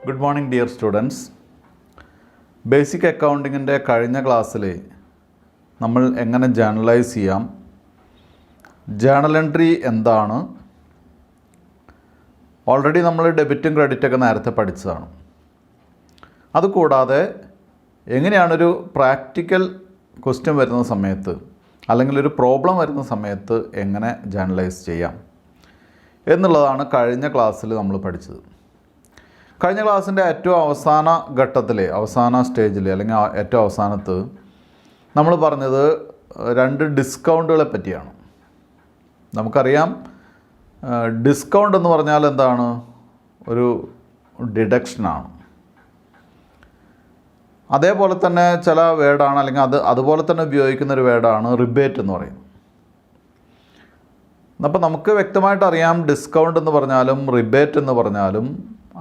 Good morning dear students. Basic അക്കൗണ്ടിങ്ങിൻ്റെ കഴിഞ്ഞ ക്ലാസ്സിൽ നമ്മൾ എങ്ങനെ ജേർണലൈസ് ചെയ്യാം, ജേർണൽ എൻട്രി എന്താണ്, ഓൾറെഡി നമ്മൾ ഡെബിറ്റും ക്രെഡിറ്റൊക്കെ നേരത്തെ പഠിച്ചതാണ്. അതുകൂടാതെ എങ്ങനെയാണൊരു പ്രാക്ടിക്കൽ ക്വസ്റ്റ്യൻ വരുന്ന സമയത്ത് അല്ലെങ്കിൽ ഒരു പ്രോബ്ലം വരുന്ന സമയത്ത് എങ്ങനെ ജേർണലൈസ് ചെയ്യാം എന്നുള്ളതാണ് കഴിഞ്ഞ ക്ലാസ്സിൽ നമ്മൾ പഠിച്ചത്. കഴിഞ്ഞ ക്ലാസ്സിൻ്റെ ഏറ്റവും അവസാന ഘട്ടത്തിൽ, അവസാന സ്റ്റേജിൽ അല്ലെങ്കിൽ ഏറ്റവും അവസാനത്ത് നമ്മൾ പറഞ്ഞത് 2 ഡിസ്കൗണ്ടുകളെ പറ്റിയാണ്. നമുക്കറിയാം, ഡിസ്കൗണ്ട് എന്ന് പറഞ്ഞാൽ എന്താണ്? ഒരു ഡിഡക്ഷനാണ്. അതേപോലെ തന്നെ ചില വേർഡാണ്, അല്ലെങ്കിൽ അതുപോലെ തന്നെ ഉപയോഗിക്കുന്നൊരു വേർഡാണ് റിബേറ്റ് എന്ന് പറയുന്നത്. അപ്പോൾ നമുക്ക് വ്യക്തമായിട്ട് അറിയാം, ഡിസ്കൗണ്ട് എന്ന് പറഞ്ഞാലും റിബേറ്റ് എന്ന് പറഞ്ഞാലും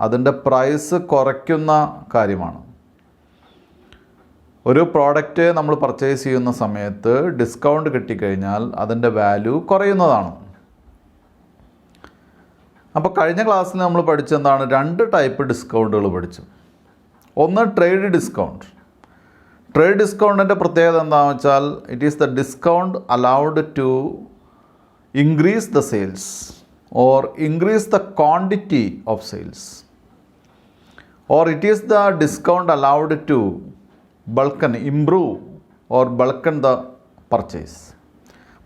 അതിൻ്റെ പ്രൈസ് കുറയ്ക്കുന്ന കാര്യമാണ്. ഒരു പ്രോഡക്റ്റ് നമ്മൾ പർച്ചേസ് ചെയ്യുന്ന സമയത്ത് ഡിസ്കൗണ്ട് കിട്ടിക്കഴിഞ്ഞാൽ അതിൻ്റെ വാല്യൂ കുറയുന്നതാണ്. അപ്പോൾ കഴിഞ്ഞ ക്ലാസ്സിൽ നമ്മൾ പഠിച്ചെന്താണ്? 2 ടൈപ്പ് ഡിസ്കൗണ്ടുകൾ പഠിച്ചു. ഒന്ന് ട്രേഡ് ഡിസ്കൗണ്ട്. ട്രേഡ് ഡിസ്കൗണ്ടിൻ്റെ പ്രത്യേകത എന്താണെന്ന് വെച്ചാൽ, it is the discount allowed to increase the sales or increase the quantity of sales, or it is the discount allowed to bulken, improve or bulken the purchase.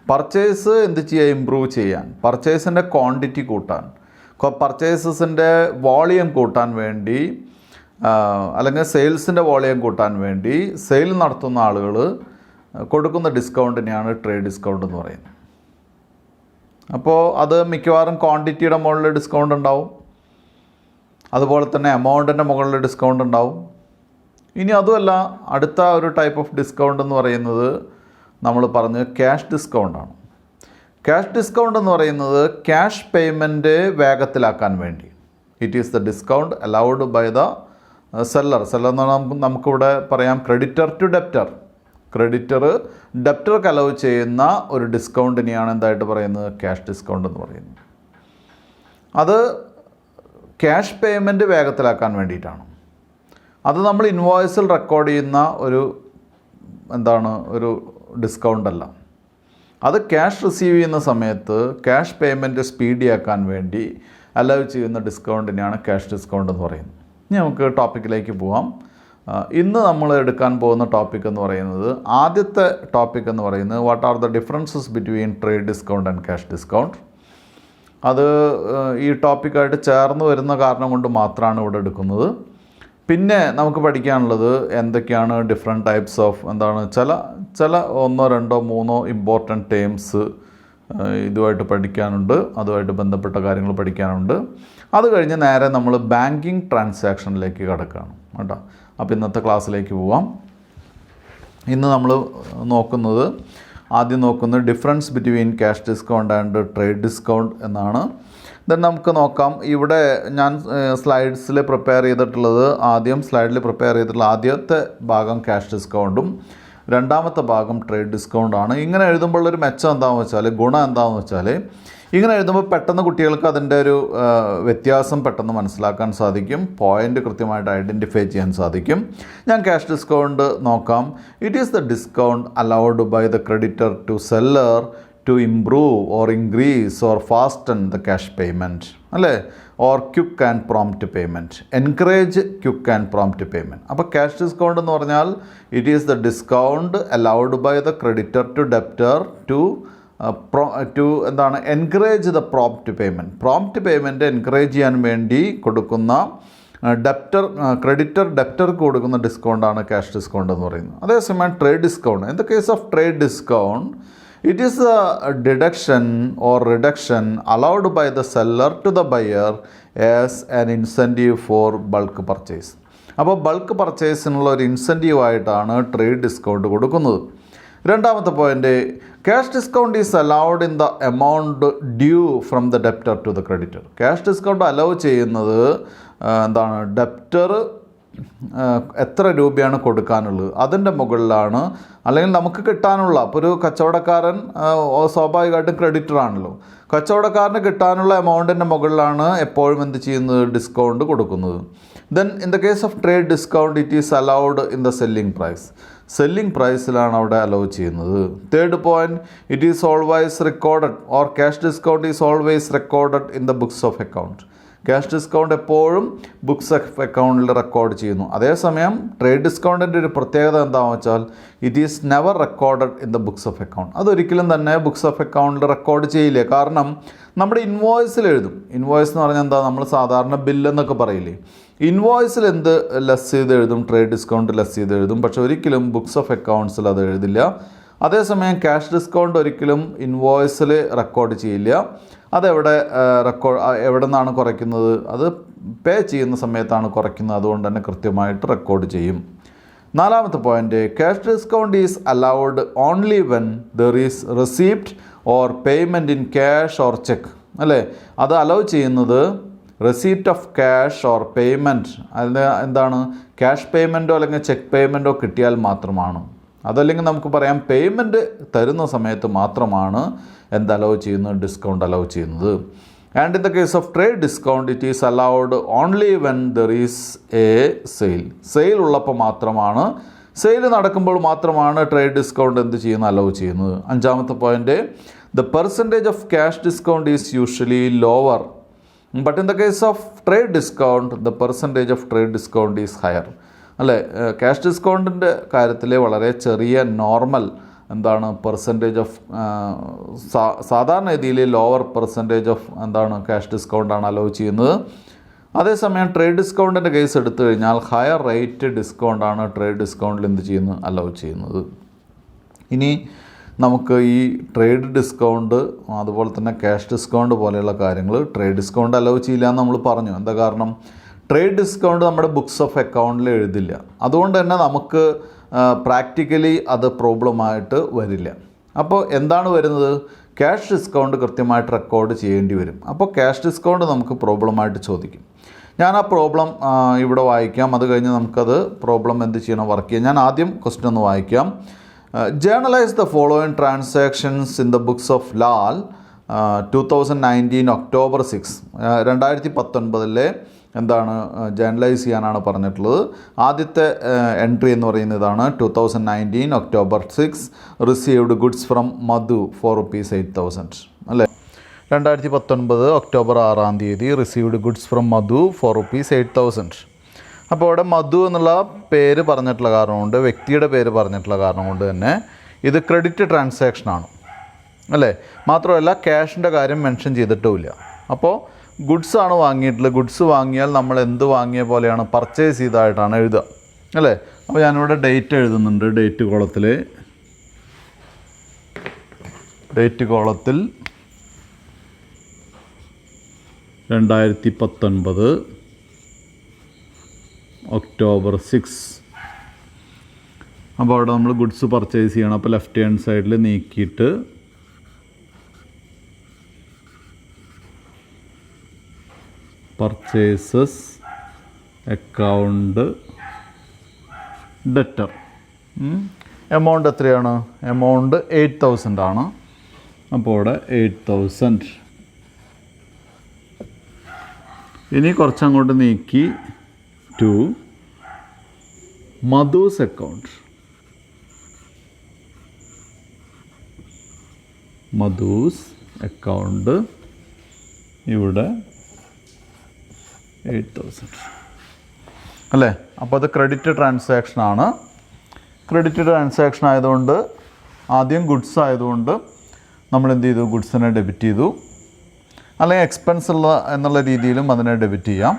Purchase എന്ത് ചെയ്യുക? Improve ചെയ്യാൻ, പർച്ചേസിൻ്റെ quantity കൂട്ടാൻ, പർച്ചേസസിൻ്റെ volume കൂട്ടാൻ വേണ്ടി, അല്ലെങ്കിൽ സെയിൽസിൻ്റെ volume കൂട്ടാൻ വേണ്ടി sale നടത്തുന്ന ആളുകൾ കൊടുക്കുന്ന ഡിസ്കൗണ്ടിനെയാണ് ട്രേഡ് ഡിസ്കൗണ്ട് എന്ന് പറയുന്നത്. അപ്പോൾ അത് മിക്കവാറും ക്വാണ്ടിറ്റിയുടെ മുകളിൽ ഡിസ്കൗണ്ട് ഉണ്ടാവും, അതുപോലെ തന്നെ എമൗണ്ടിൻ്റെ മുകളിൽ ഡിസ്കൗണ്ട് ഉണ്ടാവും. ഇനി അതുമല്ല, അടുത്ത ഒരു ടൈപ്പ് ഓഫ് ഡിസ്കൗണ്ട് എന്ന് പറയുന്നത് നമ്മൾ പറഞ്ഞ് ക്യാഷ് ഡിസ്കൗണ്ടാണ്. ക്യാഷ് ഡിസ്കൗണ്ട് എന്ന് പറയുന്നത് ക്യാഷ് പേയ്മെൻറ്റ് വേഗത്തിലാക്കാൻ വേണ്ടി, it is the discount allowed by the seller. Seller എന്ന് പറഞ്ഞാൽ നമുക്കിവിടെ പറയാം ക്രെഡിറ്റർ ടു ഡെപ്റ്റർ. ക്രെഡിറ്റർ ഡെപ്റ്റർക്ക് അലൗ ചെയ്യുന്ന ഒരു ഡിസ്കൗണ്ടിനെയാണ് എന്തായിട്ട് പറയുന്നത്? ക്യാഷ് ഡിസ്കൗണ്ട് എന്ന് പറയുന്നത്. അത് ക്യാഷ് പേയ്മെൻറ്റ് വേഗത്തിലാക്കാൻ വേണ്ടിയിട്ടാണ്. അത് നമ്മൾ ഇൻവോയ്സിൽ റെക്കോർഡ് ചെയ്യുന്ന ഒരു ഡിസ്കൗണ്ട് അല്ല. അത് ക്യാഷ് റിസീവ് ചെയ്യുന്ന സമയത്ത് ക്യാഷ് പേയ്മെൻറ്റ് സ്പീഡിയാക്കാൻ വേണ്ടി അലൗ ചെയ്യുന്ന ഡിസ്കൗണ്ടിനെയാണ് ക്യാഷ് ഡിസ്കൗണ്ട് എന്ന് പറയുന്നത്. ഇനി നമുക്ക് ടോപ്പിക്കിലേക്ക് പോവാം. ഇന്ന് നമ്മൾ എടുക്കാൻ പോകുന്ന ടോപ്പിക് എന്ന് പറയുന്നത്, ആദ്യത്തെ ടോപ്പിക് എന്ന് പറയുന്നത് what are the differences between trade discount and cash discount. അത് ഈ ടോപ്പിക്കായിട്ട് ചേർന്ന് വരുന്ന കാരണം കൊണ്ട് മാത്രമാണ് ഇവിടെ എടുക്കുന്നത്. പിന്നെ നമുക്ക് പഠിക്കാനുള്ളത് എന്തൊക്കെയാണ് ഡിഫറെൻറ്റ് ടൈപ്സ് ഓഫ് ചില 1, 2, 3 ഇമ്പോർട്ടൻറ്റ് ടേംസ് ഇതുമായിട്ട് പഠിക്കാനുണ്ട്, അതുമായിട്ട് ബന്ധപ്പെട്ട കാര്യങ്ങൾ പഠിക്കാനുണ്ട്. അത് കഴിഞ്ഞ് നേരെ നമ്മൾ ബാങ്കിങ് ട്രാൻസാക്ഷനിലേക്ക് കടക്കുകയാണ് കേട്ടോ. അപ്പോൾ ഇന്നത്തെ ക്ലാസ്സിലേക്ക് പോവാം. ഇന്ന് നമ്മൾ ആദ്യം നോക്കുന്നത് difference between cash discount and trade discount എന്നാണ്. ദെൻ നമുക്ക് നോക്കാം. ഇവിടെ ഞാൻ സ്ലൈഡിൽ പ്രിപ്പയർ ചെയ്തിട്ടുള്ളത്, ആദ്യത്തെ ഭാഗം ക്യാഷ് ഡിസ്കൗണ്ടും രണ്ടാമത്തെ ഭാഗം ട്രേഡ് ഡിസ്കൗണ്ടാണ്. ഇങ്ങനെ എഴുതുമ്പോഴുള്ളൊരു മെച്ചം എന്താണെന്ന് വെച്ചാൽ, ഗുണം എന്താണെന്ന് വെച്ചാൽ, ഇങ്ങനെ എഴുതുമ്പോൾ പെട്ടെന്ന് കുട്ടികൾക്ക് അതിൻ്റെ ഒരു വ്യത്യാസം പെട്ടെന്ന് മനസ്സിലാക്കാൻ സാധിക്കും, പോയിൻ്റ് കൃത്യമായിട്ട് ഐഡൻറ്റിഫൈ ചെയ്യാൻ സാധിക്കും. ഞാൻ ക്യാഷ് ഡിസ്കൗണ്ട് നോക്കാം. It is the discount allowed by the creditor to seller to improve or increase or fasten the cash payment, അല്ലേ? Or quick and prompt payment, encourage quick and prompt payment. അപ്പോൾ cash discount എന്ന് പറഞ്ഞാൽ it is the discount allowed by the creditor to debtor to encourage the prompt payment. Prompt payment encourage ചെയ്യാൻ വേണ്ടി കൊടുക്കുന്ന creditor ഡെപ്റ്റർക്ക് കൊടുക്കുന്ന ഡിസ്കൗണ്ടാണ് cash discount എന്ന് പറയുന്നത്. അതേസമയം trade discount, in the case of trade discount, it is A deduction or reduction allowed by the seller to the buyer as an incentive four bulk purchase. അപ്പോൾ bulk പർച്ചേസിനുള്ള ഒരു ഇൻസെൻറ്റീവായിട്ടാണ് trade discount കൊടുക്കുന്നത്. രണ്ടാമത്തെ point, cash discount is allowed in the amount due from the debtor to the creditor. Cash discount allow ചെയ്യുന്നത് debtor എത്ര രൂപയാണ് കൊടുക്കാനുള്ളത് അതിൻ്റെ മുകളിലാണ്, അല്ലെങ്കിൽ നമുക്ക് കിട്ടാനുള്ള, ഇപ്പോൾ ഒരു കച്ചവടക്കാരൻ സ്വാഭാവികമായിട്ടും ക്രെഡിറ്ററാണല്ലോ, കച്ചവടക്കാരന് കിട്ടാനുള്ള എമൗണ്ടിൻ്റെ മുകളിലാണ് എപ്പോഴും എന്ത് ചെയ്യുന്നത്, ഡിസ്കൗണ്ട് കൊടുക്കുന്നത്. Then in the case of trade discount it is allowed in the selling price. Selling പ്രൈസിലാണ് അവിടെ അലൗ ചെയ്യുന്നത്. Third point, it is always recorded or cash discount is always recorded in the books of account. Cash discount എപ്പോഴും books of അക്കൗണ്ടിൽ record ചെയ്യുന്നു. അതേസമയം trade ഡിസ്കൗണ്ടിൻ്റെ ഒരു പ്രത്യേകത എന്താണെന്ന് വെച്ചാൽ it is never recorded in the books of account. അതൊരിക്കലും തന്നെ ബുക്സ് ഓഫ് അക്കൗണ്ടിൽ റെക്കോർഡ് ചെയ്യില്ല. കാരണം നമ്മുടെ ഇൻവോയ്സിൽ എഴുതും. ഇൻവോയ്സ് എന്ന് പറഞ്ഞാൽ എന്താ, നമ്മൾ സാധാരണ ബില്ലെന്നൊക്കെ പറയില്ലേ, ഇൻവോയ്സിൽ എന്ത് ലെസ് ചെയ്ത് എഴുതും, ട്രേഡ് ഡിസ്കൗണ്ട് ലെസ് ചെയ്ത് എഴുതും. പക്ഷെ ഒരിക്കലും ബുക്സ് ഓഫ് അക്കൗണ്ട്സിൽ അത് എഴുതില്ല. അതേസമയം ക്യാഷ് ഡിസ്കൗണ്ട് ഒരിക്കലും ഇൻവോയ്സിൽ റെക്കോർഡ് ചെയ്യില്ല. അതെവിടെ എവിടെ നിന്നാണ് കുറയ്ക്കുന്നത്, അത് പേ ചെയ്യുന്ന സമയത്താണ് കുറയ്ക്കുന്നത്. അതുകൊണ്ട് തന്നെ കൃത്യമായിട്ട് റെക്കോർഡ് ചെയ്യും. നാലാമത്തെ point, cash discount is allowed only when there is receipt or payment in cash or check. അല്ലേ, അത് അലൗ ചെയ്യുന്നത് receipt of cash or payment, അതിന് എന്താണ്, ക്യാഷ് പേയ്മെൻറ്റോ അല്ലെങ്കിൽ ചെക്ക് പേയ്മെൻറ്റോ കിട്ടിയാൽ മാത്രമാണ്. അതല്ലെങ്കിൽ നമുക്ക് പറയാം പേയ്മെൻറ്റ് തരുന്ന സമയത്ത് മാത്രമാണ് എന്ത് അലൗ ചെയ്യുന്നത്, ഡിസ്കൗണ്ട് അലൗ ചെയ്യുന്നത്. And in the case of trade discount it is allowed only when there is A sale. Sale ഉള്ളപ്പോൾ മാത്രമാണ്, സെയിൽ നടക്കുമ്പോൾ മാത്രമാണ് ട്രേഡ് ഡിസ്കൗണ്ട് എന്ത് ചെയ്യുന്നത്, അലൗ ചെയ്യുന്നത്. അഞ്ചാമത്തെ point, the percentage of cash discount is usually lower but in the case of trade discount the percentage of trade discount is higher. അല്ലേ, cash ഡിസ്കൗണ്ടിൻ്റെ കാര്യത്തിൽ വളരെ ചെറിയ നോർമൽ എന്താണ് പെർസെൻറ്റേജ് ഓഫ് സാധാരണ രീതിയിൽ ലോവർ പെർസെൻറ്റേജ് ഓഫ് എന്താണ് ക്യാഷ് ഡിസ്കൗണ്ടാണ് അലൗ ചെയ്യുന്നത്. അതേസമയം ട്രേഡ് ഡിസ്കൗണ്ടിൻ്റെ കേസ് എടുത്തു കഴിഞ്ഞാൽ ഹയർ റേറ്റ് ഡിസ്കൗണ്ടാണ് ട്രേഡ് ഡിസ്കൗണ്ടിൽ എന്ത് ചെയ്യുന്നത്, അലൗ ചെയ്യുന്നത്. ഇനി നമുക്ക് ഈ ട്രേഡ് ഡിസ്കൗണ്ട് അതുപോലെ തന്നെ ക്യാഷ് ഡിസ്കൗണ്ട് പോലെയുള്ള കാര്യങ്ങൾ ട്രേഡ് ഡിസ്കൗണ്ട് അലൗ ചെയ്യില്ല എന്ന് നമ്മൾ പറഞ്ഞു. എന്താ കാരണം, ട്രേഡ് ഡിസ്കൗണ്ട് നമ്മുടെ ബുക്സ് ഓഫ് അക്കൗണ്ടിൽ എഴുതില്ല. അതുകൊണ്ട് തന്നെ നമുക്ക് പ്രാക്ടിക്കലി അത് പ്രോബ്ലമായിട്ട് വരില്ല. അപ്പോൾ എന്താണ് വരുന്നത്, ക്യാഷ് ഡിസ്കൗണ്ട് കൃത്യമായിട്ട് റെക്കോർഡ് ചെയ്യേണ്ടി വരും. അപ്പോൾ ക്യാഷ് ഡിസ്കൗണ്ട് നമുക്ക് പ്രോബ്ലമായിട്ട് ചോദിക്കും. ഞാൻ ആ പ്രോബ്ലം ഇവിടെ വായിക്കാം, അത് കഴിഞ്ഞ് നമുക്കത് പ്രോബ്ലം എന്ത് ചെയ്യണം, വർക്ക് ചെയ്യാം. ഞാൻ ആദ്യം ക്വസ്റ്റ്യൻ ഒന്ന് വായിക്കാം. Journalise the following transactions in the books of Lal 2019 October 6. 2019 എന്താണ് ജേർണലൈസ് ചെയ്യാനാണ് പറഞ്ഞിട്ടുള്ളത്. ആദ്യത്തെ എൻട്രി എന്ന് പറയുന്നത് ഇതാണ്, 2019 October 6 received goods from Madhu for ₹8,000. അല്ലേ, 2019 October 6 received goods from Madhu for ₹8,000. അപ്പോൾ അവിടെ മധു എന്നുള്ള പേര് പറഞ്ഞിട്ടുള്ള കാരണം കൊണ്ട്, വ്യക്തിയുടെ പേര് പറഞ്ഞിട്ടുള്ള കാരണം കൊണ്ട് തന്നെ ഇത് ക്രെഡിറ്റ് ട്രാൻസാക്ഷനാണ്. അല്ലേ, മാത്രമല്ല ക്യാഷിൻ്റെ കാര്യം മെൻഷൻ ചെയ്തിട്ടുമില്ല. അപ്പോൾ ഗുഡ്സ് ആണ് വാങ്ങിയിട്ടുള്ളത്. ഗുഡ്സ് വാങ്ങിയാൽ നമ്മൾ എന്ത് വാങ്ങിയ പോലെയാണ്, പർച്ചേസ് ചെയ്തതായിട്ടാണ് എഴുതുക. അല്ലേ, അപ്പോൾ ഞാനിവിടെ ഡേറ്റ് എഴുതുന്നുണ്ട്. ഡേറ്റ് കോളത്തിൽ 2019 ഒക്ടോബർ 6. അപ്പോൾ അവിടെ നമ്മൾ ഗുഡ്സ് പർച്ചേസ് ചെയ്യണം. അപ്പോൾ ലെഫ്റ്റ് ഹാൻഡ് സൈഡിൽ നീക്കിയിട്ട് പർച്ചേസസ് അക്കൗണ്ട് ഡെറ്റർ. എമൗണ്ട് എത്രയാണ്, എമൗണ്ട് 8,000 ആണ്. അപ്പോൾ ഇവിടെ 8,000. ഇനി കുറച്ചങ്ങോട്ട് നീക്കി to Madhu's account. Madhu's account ഇവിടെ 8,000. അല്ലേ, അപ്പോൾ അത് ക്രെഡിറ്റ് ട്രാൻസാക്ഷനാണ്. ക്രെഡിറ്റ് ട്രാൻസാക്ഷൻ ആയതുകൊണ്ട് ആദ്യം ഗുഡ്സ് ആയതുകൊണ്ട് നമ്മൾ എന്ത് ചെയ്തു, ഗുഡ്സിനെ ഡെബിറ്റ് ചെയ്തു. അല്ലെങ്കിൽ എക്സ്പെൻസ് എന്നുള്ള രീതിയിലും അതിനെ ഡെബിറ്റ് ചെയ്യാം.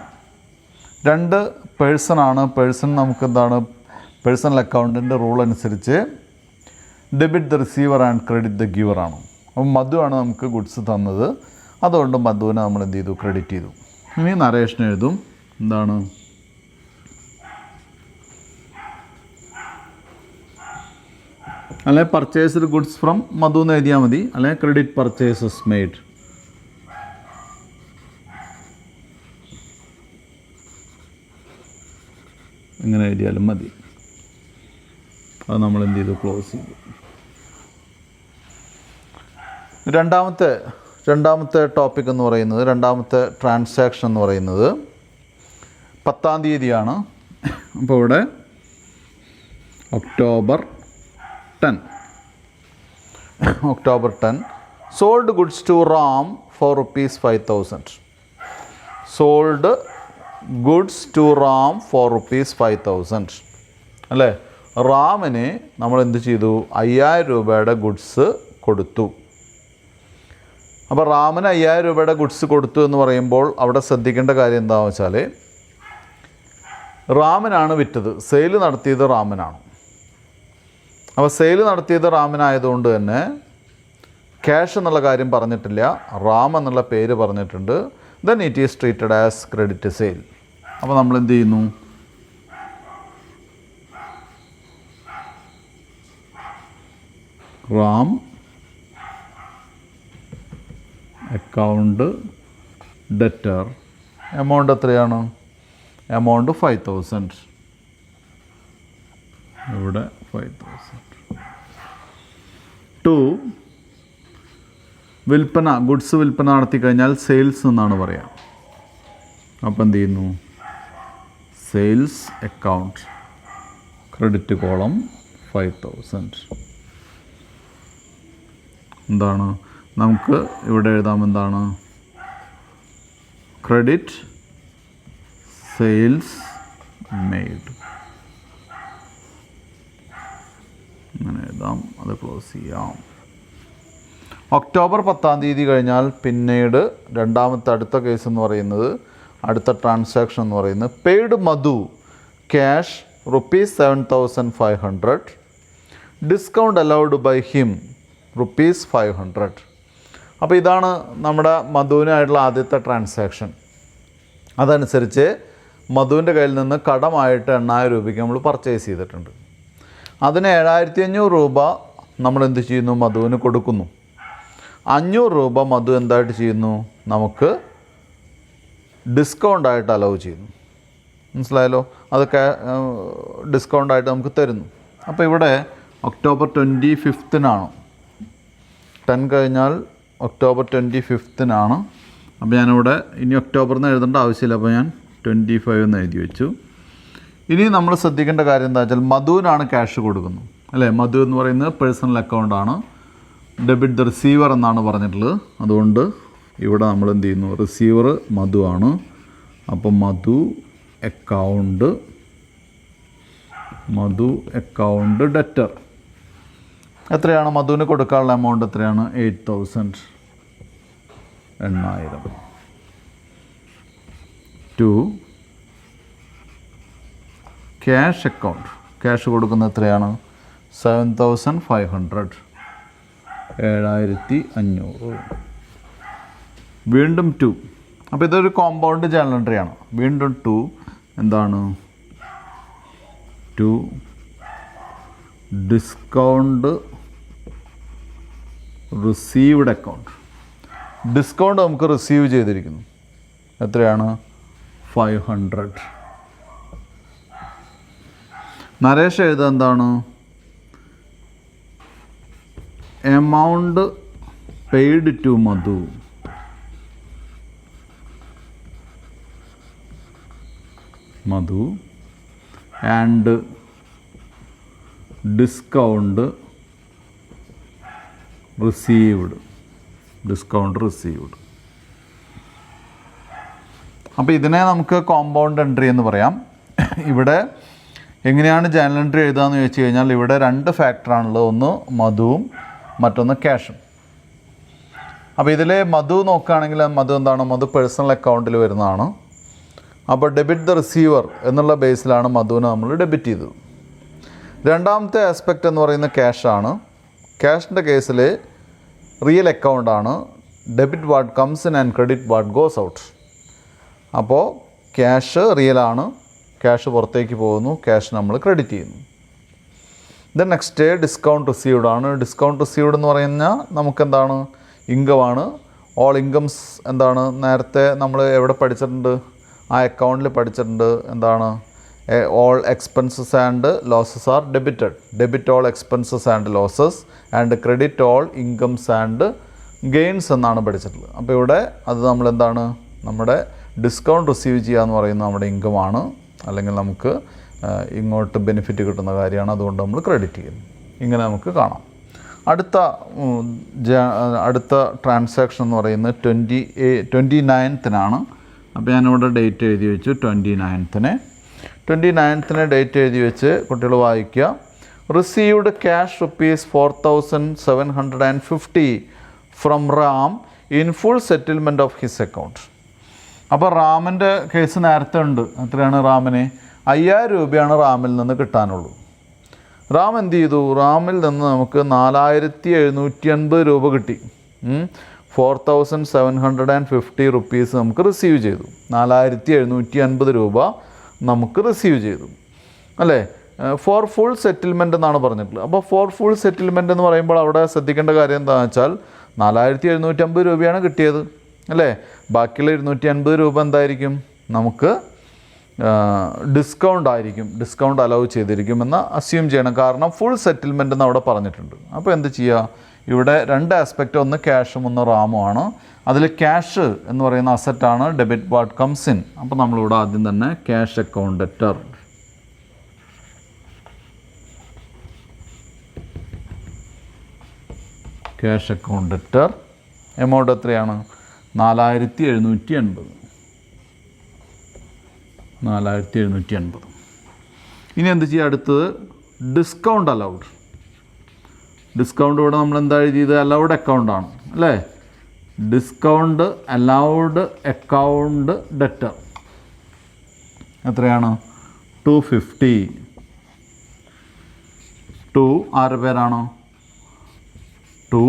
2 പേഴ്സണാണ്. പേഴ്സൺ നമുക്ക് എന്താണ്, പേഴ്സണൽ അക്കൗണ്ടിൻ്റെ റൂൾ അനുസരിച്ച് debit the receiver and credit the giver ആണ്. അപ്പം മധു ആണ് നമുക്ക് ഗുഡ്സ് തന്നത്. അതുകൊണ്ട് മധുവിനെ നമ്മൾ എന്ത് ചെയ്തു, ക്രെഡിറ്റ് ചെയ്തു. ഇനി നരേഷൻ എഴുതും. എന്താണ്, അല്ലെങ്കിൽ പർച്ചേസ്ഡ് ഗുഡ്സ് ഫ്രം മധു എന്ന് എഴുതിയാൽ മതി. അല്ലെങ്കിൽ ക്രെഡിറ്റ് പർച്ചേസസ് മെയ്ഡ്. ഇങ്ങനെ എഴുതിയാലും മതി. അത് നമ്മൾ എന്ത് ചെയ്തു, ക്ലോസ് ചെയ്തു. രണ്ടാമത്തെ ടോപ്പിക് എന്ന് പറയുന്നത്, രണ്ടാമത്തെ ട്രാൻസാക്ഷൻ എന്ന് പറയുന്നത് 10-ാം തീയതിയാണ്. അപ്പോൾ ഇവിടെ October 10 sold goods to Ram for ₹5,000. Sold goods to Ram for ₹5,000 അല്ലേ. റാമിന് നമ്മൾ എന്ത് ചെയ്തു, 5,000 രൂപയുടെ ഗുഡ്സ് കൊടുത്തു. അപ്പോൾ റാമിന് 5,000 രൂപയുടെ ഗുഡ്സ് കൊടുത്തു എന്ന് പറയുമ്പോൾ അവിടെ ശ്രദ്ധിക്കേണ്ട കാര്യം എന്താണെന്ന് വെച്ചാൽ, റാമിനാണ് വിറ്റത്, സെയിൽ നടത്തിയത് റാമിനാണ്. അപ്പോൾ സെയിൽ നടത്തിയത് റാമിനായതുകൊണ്ട് തന്നെ ക്യാഷ് എന്നുള്ള കാര്യം പറഞ്ഞിട്ടില്ല, റാം എന്നുള്ള പേര് പറഞ്ഞിട്ടുണ്ട്. Then it is treated as credit sale. അപ്പോൾ നമ്മൾ എന്ത് ചെയ്യുന്നു, റാം അക്കൗണ്ട് ഡെറ്റർ, എമൗണ്ട് എത്രയാണ്, എമൗണ്ട് 5,000. ഇവിടെ 5,000. ടു വിൽപ്പന, ഗുഡ്സ് വിൽപ്പന നടത്തി കഴിഞ്ഞാൽ സെയിൽസ് എന്നാണ് പറയുക. അപ്പോൾ എന്ത് ചെയ്യുന്നു, സെയിൽസ് അക്കൗണ്ട് ക്രെഡിറ്റ് കോളം 5,000. എന്താണ് നമുക്ക് ഇവിടെ എഴുതാം, എന്താണ്, ക്രെഡിറ്റ് സെയിൽസ് മെയ്ഡ്, അങ്ങനെ എഴുതാം. അത് ക്ലോസ് ചെയ്യാം. October 10-ാം തീയതി കഴിഞ്ഞാൽ പിന്നീട് അടുത്ത കേസ് എന്ന് പറയുന്നത്, അടുത്ത ട്രാൻസാക്ഷൻ എന്ന് പറയുന്നത് paid Madhu cash ₹7,500, discount allowed by him ₹500. അപ്പോൾ ഇതാണ് നമ്മുടെ മധുവിനായിട്ടുള്ള ആദ്യത്തെ ട്രാൻസാക്ഷൻ. അതനുസരിച്ച് മധുവിൻ്റെ കയ്യിൽ നിന്ന് കടമായിട്ട് 8,000 രൂപയ്ക്ക് നമ്മൾ പർച്ചേസ് ചെയ്തിട്ടുണ്ട്. അതിന് 7,500 രൂപ നമ്മൾ എന്ത് ചെയ്യുന്നു, മധുവിന് കൊടുക്കുന്നു. 500 രൂപ മധു എന്തായിട്ട് ചെയ്യുന്നു, നമുക്ക് ഡിസ്കൗണ്ടായിട്ട് അലൗ ചെയ്യുന്നു. മനസ്സിലായല്ലോ, അതൊക്കെ ഡിസ്കൗണ്ടായിട്ട് നമുക്ക് തരുന്നു. അപ്പോൾ ഇവിടെ October 25-നാണ്, 10 കഴിഞ്ഞാൽ October 25-നാണ്. അപ്പോൾ ഞാനിവിടെ ഇനി ഒക്ടോബറിൽ നിന്ന് എഴുതേണ്ട ആവശ്യമില്ല, അപ്പോൾ ഞാൻ 25 എന്ന് എഴുതി വെച്ചു. ഇനി നമ്മൾ ശ്രദ്ധിക്കേണ്ട കാര്യം എന്താ വെച്ചാൽ, മധുവിനാണ് ക്യാഷ് കൊടുക്കുന്നത് അല്ലേ. മധു എന്ന് പറയുന്നത് പേഴ്സണൽ അക്കൗണ്ടാണ്, ഡെബിറ്റ് ദ റിസീവർ എന്നാണ് പറഞ്ഞിട്ടുള്ളത്. അതുകൊണ്ട് ഇവിടെ നമ്മൾ എന്ത് ചെയ്യുന്നു, റിസീവർ മധു ആണ്. അപ്പോൾ മധു അക്കൗണ്ട് ഡെറ്റർ എത്രയാണ്, മധുവിന് കൊടുക്കാനുള്ള എമൗണ്ട് എത്രയാണ്, 8,000. ടു ക്യാഷ് അക്കൗണ്ട്, ക്യാഷ് കൊടുക്കുന്നത് എത്രയാണ്, 7,500, 7,500. വീണ്ടും 2. അപ്പോൾ ഇതൊരു കോമ്പൗണ്ട് ജേർണൽ എൻട്രിയാണ്. വീണ്ടും 2 എന്താണ്, 2 ഡിസ്കൗണ്ട് റിസീവ്ഡ് അക്കൗണ്ട്. ഡിസ്കൗണ്ട് നമുക്ക് റിസീവ് ചെയ്തിരിക്കുന്നു, എത്രയാണ്, 500. നരേഷ് എഴുതുക എന്താണ്, amount paid to Madhu and discount received. അപ്പോൾ ഇതിനെ നമുക്ക് കോമ്പൗണ്ട് എൻട്രി എന്ന് പറയാം. ഇവിടെ എങ്ങനെയാണ് ജേർണൽ എൻട്രി എഴുതുകയെന്ന് ചോദിച്ചു കഴിഞ്ഞാൽ, ഇവിടെ 2 ഫാക്ടറാണുള്ളത്, ഒന്ന് മധുവും മറ്റൊന്ന് ക്യാഷും. അപ്പോൾ ഇതിൽ മധു നോക്കുകയാണെങ്കിൽ മധു എന്താണ്, മധു പേഴ്സണൽ അക്കൗണ്ടിൽ വരുന്നതാണ്. അപ്പോൾ ഡെബിറ്റ് ദ റിസീവർ എന്നുള്ള ബേസിലാണ് മധുവിനെ നമ്മൾ ഡെബിറ്റ് ചെയ്തത്. രണ്ടാമത്തെ ആസ്പെക്റ്റ് എന്ന് പറയുന്നത് ക്യാഷാണ്. ക്യാഷിൻ്റെ കേസിൽ റിയൽ അക്കൗണ്ടാണ്. Debit what comes in and credit what goes out. അപ്പോൾ ക്യാഷ് റിയലാണ്, ക്യാഷ് പുറത്തേക്ക് പോകുന്നു, ക്യാഷ് നമ്മൾ ക്രെഡിറ്റ് ചെയ്യുന്നു. ദെൻ നെക്സ്റ്റ് ഡിസ്കൗണ്ട് റിസീവ്ഡ് ആണ്. ഡിസ്കൗണ്ട് റിസീവ്ഡ് എന്ന് പറഞ്ഞാൽ നമുക്കെന്താണ്, ഇൻകമാണ്. ഓൾ ഇൻകംസ് എന്താണ്, നേരത്തെ നമ്മൾ എവിടെ പഠിച്ചിട്ടുണ്ട്, ആ അക്കൗണ്ടിൽ പഠിച്ചിട്ടുണ്ട്. എന്താണ്, all expenses and losses are debited. Debit all expenses and losses and credit all incomes and gains എന്നാണ് പഠിച്ചിട്ടുള്ളത്. അപ്പോൾ ഇവിടെ അത് നമ്മൾ എന്താണ്, നമ്മുടെ ഡിസ്കൗണ്ട് റിസീവ് ചെയ്യുക എന്ന് പറയുന്നത് നമ്മുടെ ഇൻകമാണ്, അല്ലെങ്കിൽ നമുക്ക് ഇങ്ങോട്ട് ബെനിഫിറ്റ് കിട്ടുന്ന കാര്യമാണ്, അതുകൊണ്ട് നമ്മൾ ക്രെഡിറ്റ് ചെയ്യുന്നു. ഇങ്ങനെ നമുക്ക് കാണാം. അടുത്ത ട്രാൻസാക്ഷൻ എന്ന് പറയുന്നത് 29th അപ്പോൾ ഞാനിവിടെ ഡേറ്റ് എഴുതി വെച്ചു 29th ഡേറ്റ് എഴുതി വെച്ച് കുട്ടികൾ വായിക്കുക. Received cash ₹4,750 from Ram in full settlement of his account. അപ്പോൾ റാമിൻ്റെ കേസ് നേരത്തെ ഉണ്ട്. എത്രയാണ് റാമിന്? 5000 രൂപയാണ് റാമിൽ നിന്ന് കിട്ടാനുള്ളൂ. റാം എന്ത് ചെയ്തു? റാമിൽ നിന്ന് നമുക്ക് 4750 രൂപ കിട്ടി. 4750 റുപ്പീസ് നമുക്ക് റിസീവ് ചെയ്തു. 4750 രൂപ നമുക്ക് റിസീവ് ചെയ്തു, അല്ലേ? ഫോർ ഫുൾ സെറ്റിൽമെൻറ്റ് എന്നാണ് പറഞ്ഞിട്ടുള്ളത്. അപ്പോൾ ഫോർ ഫുൾ സെറ്റിൽമെൻറ്റ് എന്ന് പറയുമ്പോൾ അവിടെ ശ്രദ്ധിക്കേണ്ട കാര്യം എന്താണെന്ന് വെച്ചാൽ 4750 രൂപയാണ് കിട്ടിയത്, അല്ലേ? ബാക്കിയുള്ള 250 രൂപ എന്തായിരിക്കും? നമുക്ക് ഡിസ്കൗണ്ട് ആയിരിക്കും, ഡിസ്കൗണ്ട് അലൗ ചെയ്തിരിക്കുമെന്ന് അസ്യൂം ചെയ്യണം. കാരണം ഫുൾ സെറ്റിൽമെൻറ്റ് എന്ന് അവിടെ പറഞ്ഞിട്ടുണ്ട്. അപ്പോൾ എന്ത് ചെയ്യുക? ഇവിടെ രണ്ട് ആസ്പെക്റ്റ്, ഒന്ന് ക്യാഷും ഒന്ന് റാമുമാണ്. അതിൽ ക്യാഷ് എന്ന് പറയുന്ന അസറ്റാണ്, ഡെബിറ്റ് വാട്ട് കംസ് ഇൻ. അപ്പോൾ നമ്മളിവിടെ ആദ്യം തന്നെ cash account debtor, cash account debtor amount എത്രയാണ്? 4780. 4780. ഇനി എന്ത് ചെയ്യുക? അടുത്തത് ഡിസ്കൗണ്ട് അലൗഡ്. ഡിസ്കൗണ്ട് ഇവിടെ നമ്മൾ എന്താ എഴുതിയത്? അലൗഡ് അക്കൗണ്ടാണ്, അല്ലേ? ഡിസ്കൗണ്ട് അലൗഡ് അക്കൗണ്ട് ഡെറ്റർ എത്രയാണ്? 250. ടു ആരുടെ പേരാണോ? To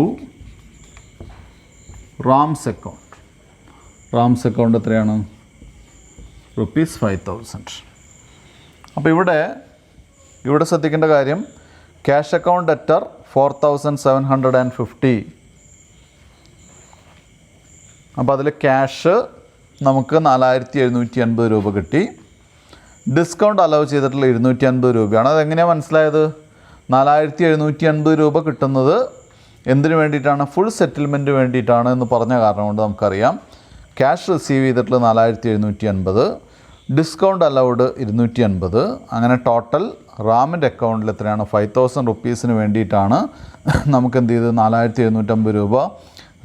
Ram's account. Ram's account എത്രയാണ്? ₹5000. അപ്പോൾ ഇവിടെ ശ്രദ്ധിക്കേണ്ട കാര്യം, ക്യാഷ് അക്കൗണ്ട് ഡെറ്റർ 4750. അപ്പോൾ അതിൽ ക്യാഷ് നമുക്ക് 4780 രൂപ കിട്ടി. ഡിസ്കൗണ്ട് അലൗ ചെയ്തിട്ടുള്ള 250 രൂപയാണ്. അതെങ്ങനെയാണ് മനസ്സിലായത്? 4780 രൂപ കിട്ടുന്നത് എന്തിനു വേണ്ടിയിട്ടാണ്? ഫുൾ സെറ്റിൽമെൻറ്റ് വേണ്ടിയിട്ടാണ് എന്ന് പറഞ്ഞ കാരണം കൊണ്ട് നമുക്കറിയാം. ക്യാഷ് റിസീവ് ചെയ്തിട്ടുള്ള 4780, ഡിസ്കൗണ്ട് അലൗഡ് 250. അങ്ങനെ ടോട്ടൽ റാമിൻ്റെ അക്കൗണ്ടിൽ എത്രയാണ്? 5000 റുപ്പീസിന് വേണ്ടിയിട്ടാണ് നമുക്ക് എന്ത് ചെയ്തത്? 4750 രൂപ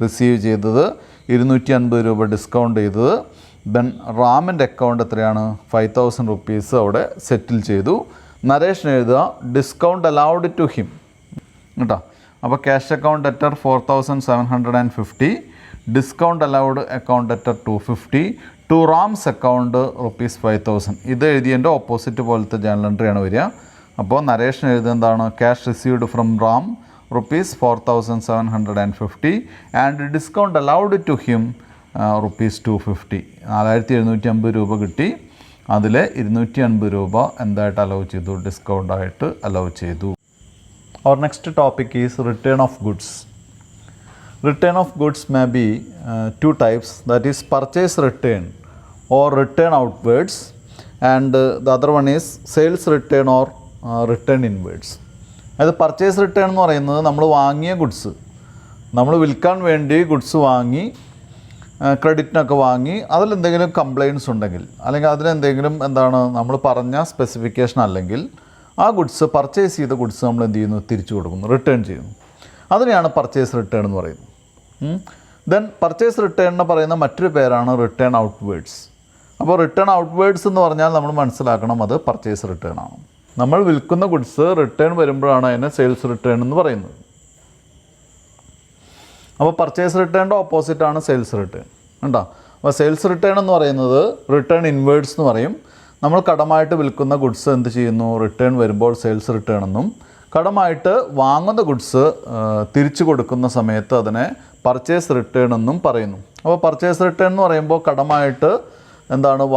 റിസീവ് ചെയ്തത്, 250 രൂപ ഡിസ്കൗണ്ട് ചെയ്തത്. ദെൻ റാമിൻ്റെ അക്കൗണ്ട് എത്രയാണ്? 5000 റുപ്പീസ് അവിടെ സെറ്റിൽ ചെയ്തു. നരേഷൻ എഴുതുക ഡിസ്കൗണ്ട് അലൗഡ് ടു ഹിം, കേട്ടോ. അപ്പോൾ cash account debtor 4750, discount allowed account debtor 250, to Ram's account ₹5000. ഇത് എഴുതിയതിൻ്റെ ഓപ്പോസിറ്റ് പോലത്തെ ജേണൽ എൻട്രിയാണ് വരിക. അപ്പോൾ നരേഷൻ എഴുതുന്നത് എന്താണ്? Cash received from Ram ₹4750 and discount allowed to him ₹250. 4750 രൂപ കിട്ടി. അതിൽ 250 രൂപ എന്തായിട്ട് അലൗ ചെയ്തു? ഡിസ്കൗണ്ടായിട്ട് അലൗ ചെയ്തു. Our next topic is return of goods. Return of goods may be two types, that is purchase return or return outwards, and the other one is sales return or return inwards. അത് purchase return എന്ന് പറയുന്നത് നമ്മൾ വാങ്ങിയ goods, നമ്മൾ വിൽക്കാൻ വേണ്ടി goods വാങ്ങി, ക്രെഡിറ്റിനൊക്കെ വാങ്ങി, അതിലെന്തെങ്കിലും കംപ്ലയിൻറ്റ്സ് ഉണ്ടെങ്കിൽ, അല്ലെങ്കിൽ അതിലെന്തെങ്കിലും നമ്മൾ പറഞ്ഞ സ്പെസിഫിക്കേഷൻ അല്ലെങ്കിൽ ആ ഗുഡ്സ്, പർച്ചേസ് ചെയ്ത ഗുഡ്സ് നമ്മൾ എന്ത് ചെയ്യുന്നു? തിരിച്ചു കൊടുക്കുന്നു, റിട്ടേൺ ചെയ്യുന്നു. അതിനെയാണ് പർച്ചേസ് റിട്ടേൺ എന്ന് പറയുന്നത്. ദെൻ പർച്ചേസ് റിട്ടേണിന് പറയുന്ന മറ്റൊരു പേരാണ് റിട്ടേൺ ഔട്ട്വേർഡ്സ്. അപ്പോൾ റിട്ടേൺ ഔട്ട്വേർഡ്സ് എന്ന് പറഞ്ഞാൽ നമ്മൾ മനസ്സിലാക്കണം അത് പർച്ചേസ് റിട്ടേൺ ആണ്. നമ്മൾ വിൽക്കുന്ന ഗുഡ്സ് റിട്ടേൺ വരുമ്പോഴാണ് അതിനെ സെയിൽസ് റിട്ടേൺ എന്ന് പറയുന്നത്. അപ്പോൾ പർച്ചേസ് റിട്ടേണിൻ്റെ ഓപ്പോസിറ്റാണ് സെയിൽസ് റിട്ടേൺ, കണ്ടോ? അപ്പോൾ സെയിൽസ് റിട്ടേൺ എന്ന് പറയുന്നത് റിട്ടേൺ ഇൻവേർഡ്സ് എന്ന് പറയും. നമ്മൾ കടമായിട്ട് വിൽക്കുന്ന ഗുഡ്സ് എന്ത് ചെയ്യുന്നു? റിട്ടേൺ വരുമ്പോൾ സെയിൽസ് റിട്ടേൺ എന്നും, കടമായിട്ട് വാങ്ങുന്ന ഗുഡ്സ് തിരിച്ചു കൊടുക്കുന്ന സമയത്ത് അതിനെ പർച്ചേസ് റിട്ടേൺ എന്നും പറയുന്നു. അപ്പോൾ പർച്ചേസ് റിട്ടേൺ എന്ന് പറയുമ്പോൾ കടമായിട്ട്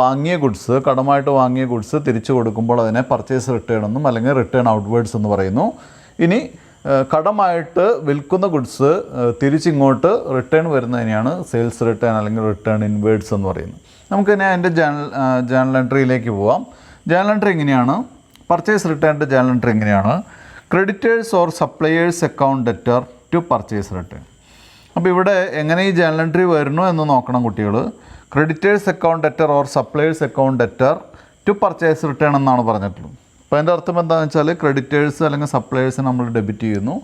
വാങ്ങിയ ഗുഡ്സ്, കടമായിട്ട് വാങ്ങിയ ഗുഡ്സ് തിരിച്ചു കൊടുക്കുമ്പോൾ അതിനെ പർച്ചേസ് റിട്ടേൺ എന്നും അല്ലെങ്കിൽ റിട്ടേൺ ഔട്ട്വേർഡ്സ് എന്ന് പറയുന്നു. ഇനി കടമായിട്ട് വിൽക്കുന്ന ഗുഡ്സ് തിരിച്ചിങ്ങോട്ട് റിട്ടേൺ വരുന്നതിനെയാണ് സെയിൽസ് റിട്ടേൺ അല്ലെങ്കിൽ റിട്ടേൺ ഇൻവേർഡ്സ് എന്ന് പറയുന്നത്. നമുക്കിനി അതിൻ്റെ ജേണൽ എൻട്രിയിലേക്ക് പോവാം. ജേണൽ എൻട്രി എങ്ങനെയാണ്? പർച്ചേസ് റിട്ടേണിൻ്റെ ജേണൽ എൻട്രി എങ്ങനെയാണ്? Creditors or suppliers account debtor to purchase return. അപ്പോൾ ഇവിടെ എങ്ങനെ ഈ ജേണൽ എൻട്രി വരുന്നു എന്ന് നോക്കണം കുട്ടികൾ. Creditors account debtor or suppliers account debtor to purchase return എന്നാണ് പറഞ്ഞിട്ടുള്ളത്. അപ്പോൾ അതിൻ്റെ അർത്ഥം എന്താണെന്ന് വെച്ചാൽ ക്രെഡിറ്റേഴ്സ് അല്ലെങ്കിൽ സപ്ലയേഴ്സ് നമ്മൾ ഡെബിറ്റ് ചെയ്യുന്നു.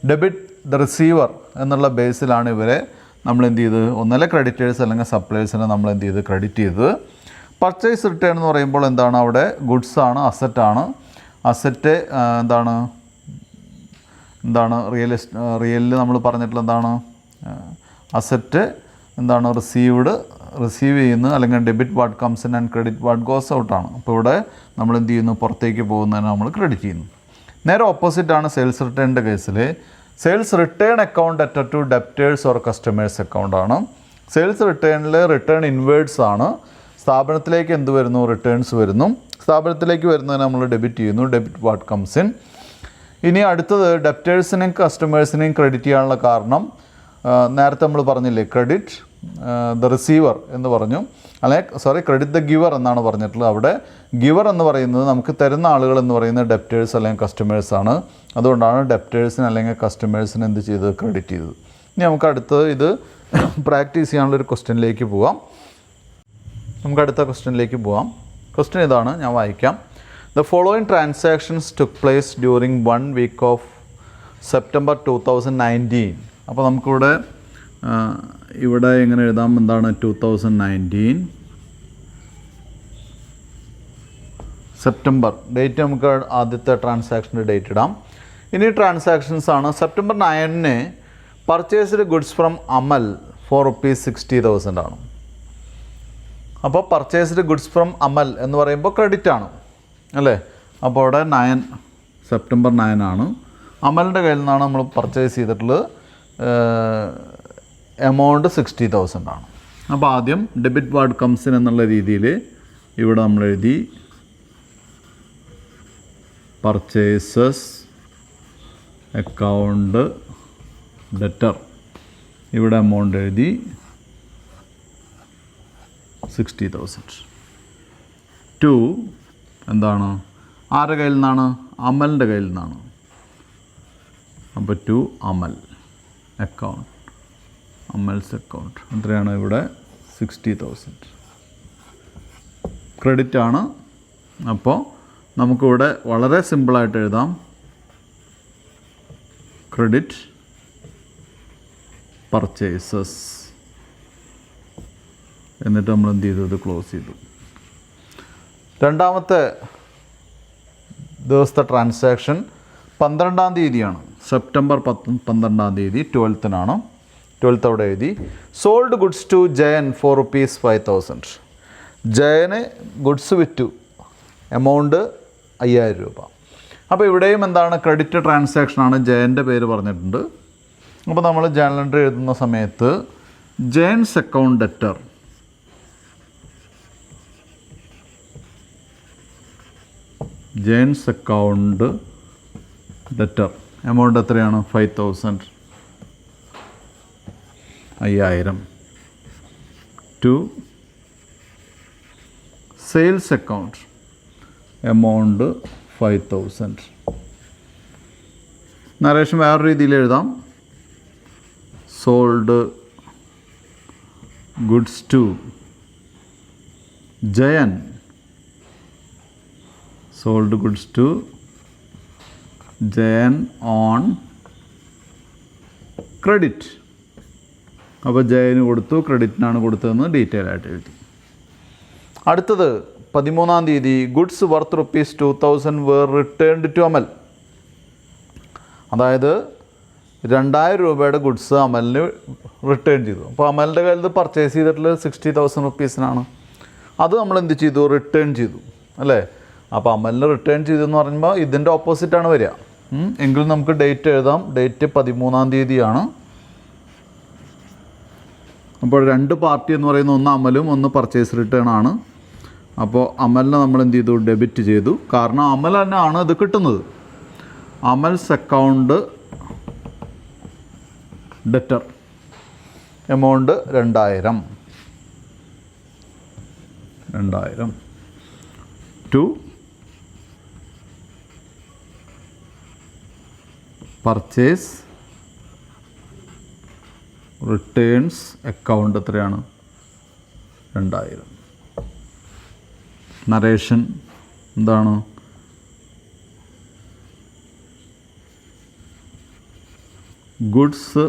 ഡെബിറ്റ് ദ റിസീവർ എന്നുള്ള ബേസിലാണ് ഇവരെ നമ്മൾ എന്ത് ചെയ്ത്, ഒന്നല്ല ക്രെഡിറ്റേഴ്സ് അല്ലെങ്കിൽ സപ്ലയേഴ്സിനെ നമ്മൾ എന്ത് ചെയ്ത് ക്രെഡിറ്റ് ചെയ്തത്. പർച്ചേസ് റിട്ടേൺ എന്ന് പറയുമ്പോൾ എന്താണ്, അവിടെ ഗുഡ്സാണ്, അസറ്റാണ്. അസറ്റ് എന്താണ് റിയലിൽ നമ്മൾ പറഞ്ഞിട്ടുള്ള എന്താണ്, അസറ്റ് എന്താണ് റിസീവ് ചെയ്യുന്നു, അല്ലെങ്കിൽ debit what comes in and credit what goes ഔട്ടാണ്. അപ്പോൾ ഇവിടെ നമ്മൾ എന്ത് ചെയ്യുന്നു, പുറത്തേക്ക് പോകുന്നതിന് നമ്മൾ ക്രെഡിറ്റ് ചെയ്യുന്നു. നേരെ ഓപ്പോസിറ്റാണ് സെയിൽസ് റിട്ടേണിൻ്റെ കേസിൽ. Sales return account debtor to debtors or customers അക്കൗണ്ടാണ്. സെയിൽസ് റിട്ടേണിൽ റിട്ടേൺ ഇൻവേർഡ്സ് ആണ്. സ്ഥാപനത്തിലേക്ക് എന്ത് വരുന്നു, റിട്ടേൺസ് വരുന്നു. സ്ഥാപനത്തിലേക്ക് വരുന്നതിന് നമ്മൾ ഡെബിറ്റ് ചെയ്യുന്നു, ഡെബിറ്റ് വാട്ട് കംസ് ഇൻ. ഇനി അടുത്തത് ഡെപ്റ്റേഴ്സിനെയും കസ്റ്റമേഴ്സിനെയും ക്രെഡിറ്റ് ചെയ്യാനുള്ള കാരണം നേരത്തെ നമ്മൾ പറഞ്ഞില്ലേ, ക്രെഡിറ്റ് ദ റിസീവർ എന്ന് പറഞ്ഞു, ക്രെഡിറ്റ് ദ ഗിവർ എന്നാണ് പറഞ്ഞിട്ടുള്ളത്. അവിടെ ഗിവർ എന്ന് പറയുന്നത് നമുക്ക് തരുന്ന ആളുകൾ എന്ന് പറയുന്നത് ഡെപ്റ്റേഴ്സ് അല്ലെങ്കിൽ കസ്റ്റമേഴ്സാണ്. അതുകൊണ്ടാണ് ഡെപ്റ്റേഴ്സിന് അല്ലെങ്കിൽ കസ്റ്റമേഴ്സിന് എന്ത് ചെയ്തത്, ക്രെഡിറ്റ് ചെയ്തത്. ഇനി നമുക്ക് അടുത്തത് ഇത് പ്രാക്ടീസ് ചെയ്യാനുള്ളൊരു ക്വസ്റ്റ്യനിലേക്ക് പോവാം. ക്വസ്റ്റ്യൻ ഇതാണ്, ഞാൻ വായിക്കാം. The following transactions took place during 1 week of September 2019. അപ്പോൾ നമുക്കിവിടെ ഇവിടെ എങ്ങനെ എഴുതാം, എന്താണ് 2019 സെപ്റ്റംബർ ഡേറ്റ്, നമുക്ക് ആദ്യത്തെ ട്രാൻസാക്ഷൻ്റെ ഡേറ്റ് ഇടാം. ഇനി ട്രാൻസാക്ഷൻസ് ആണ്. September 9 purchased goods from Amal for ₹60,000 ആണ്. അപ്പോൾ പർച്ചേസ്ഡ് ഗുഡ്സ് ഫ്രം അമൽ എന്ന് പറയുമ്പോൾ ക്രെഡിറ്റ് ആണ് അല്ലേ. അപ്പോൾ അവിടെ സെപ്റ്റംബർ 9 ആണ്. അമലിൻ്റെ കയ്യിൽ നിന്നാണ് നമ്മൾ പർച്ചേസ് ചെയ്തിട്ടുള്ളത്. എമൗണ്ട് 60,000 ആണ്. അപ്പോൾ ആദ്യം ഡെബിറ്റ് വാട്ട് കംസ് ഇൻ എന്നുള്ള രീതിയിൽ ഇവിടെ നമ്മൾ എഴുതി പർച്ചേസസ് അക്കൗണ്ട് ഡെറ്റർ. ഇവിടെ എമൗണ്ട് എഴുതി 60,000. ടു എന്താണ്, ആരുടെ കയ്യിൽ നിന്നാണ്, അമലിൻ്റെ കയ്യിൽ നിന്നാണ്. അപ്പോൾ to Amal account, Amal's account എത്രയാണ് ഇവിടെ 60,000 ക്രെഡിറ്റ് ആണ്. അപ്പോൾ നമുക്കിവിടെ വളരെ സിമ്പിളായിട്ട് എഴുതാം, ക്രെഡിറ്റ് പർച്ചേസസ്, എന്നിട്ട് നമ്മൾ എന്ത് ചെയ്തു, ഇത് ക്ലോസ് ചെയ്തു. രണ്ടാമത്തെ ദിവസത്തെ ട്രാൻസാക്ഷൻ 12-ാം തീയതിയാണ്. സെപ്റ്റംബർ 12-ാം തീയതി 12-നാണ്. 12 അവിടെ എഴുതി sold goods to Jayan for ₹5,000. ജയന് ഗുഡ്സ് വിറ്റു, എമൗണ്ട് 5,000 രൂപ. അപ്പോൾ ഇവിടെയും എന്താണ്, ക്രെഡിറ്റ് ട്രാൻസാക്ഷനാണ്, ജയൻ്റെ പേര് പറഞ്ഞിട്ടുണ്ട്. അപ്പോൾ നമ്മൾ ജേണൽ എൻട്രി എഴുതുന്ന സമയത്ത് Jayan's account debtor, Jayan's account debtor amount എത്രയാണ്, 5,000, 5,000. To sales account amount 5,000. Narration വേറെ രീതിയിൽ എഴുതാം, sold goods to Jayan, sold goods to Jayan on credit. അപ്പോൾ ജയന് കൊടുത്തു, ക്രെഡിറ്റിനാണ് കൊടുത്തതെന്ന് ഡീറ്റെയിൽ ആയിട്ട് എഴുതി. അടുത്തത് 13-ാം തീയതി goods worth ₹2,000 were returned to Amal. അതായത് 2,000 രൂപയുടെ ഗുഡ്സ് അമലിന് റിട്ടേൺ ചെയ്തു. അപ്പോൾ അമലിൻ്റെ കയ്യിൽ പർച്ചേസ് ചെയ്തിട്ടുള്ളത് ₹60,000 അത് നമ്മൾ എന്ത് ചെയ്തു, റിട്ടേൺ ചെയ്തു അല്ലേ. അപ്പോൾ അമലിന് റിട്ടേൺ ചെയ്തു എന്ന് പറയുമ്പോൾ ഇതിൻ്റെ ഓപ്പോസിറ്റാണ് വരിക. എങ്കിലും നമുക്ക് ഡേറ്റ് എഴുതാം. ഡേറ്റ് 13-ാം തീയതിയാണ്. അപ്പോൾ 2 പാർട്ടി എന്ന് പറയുന്ന ഒന്ന് അമലും ഒന്ന് പർച്ചേസ് റിട്ടേൺ ആണ്. അപ്പോൾ അമലിനെ നമ്മൾ എന്ത് ചെയ്തു, ഡെബിറ്റ് ചെയ്തു. കാരണം അമൽ തന്നെയാണ് ഇത് കിട്ടുന്നത്. Amal's account debtor amount 2,000. To purchase returns account എത്രയാണ്? 2000. നരേഷൻ എന്താണ്? Goods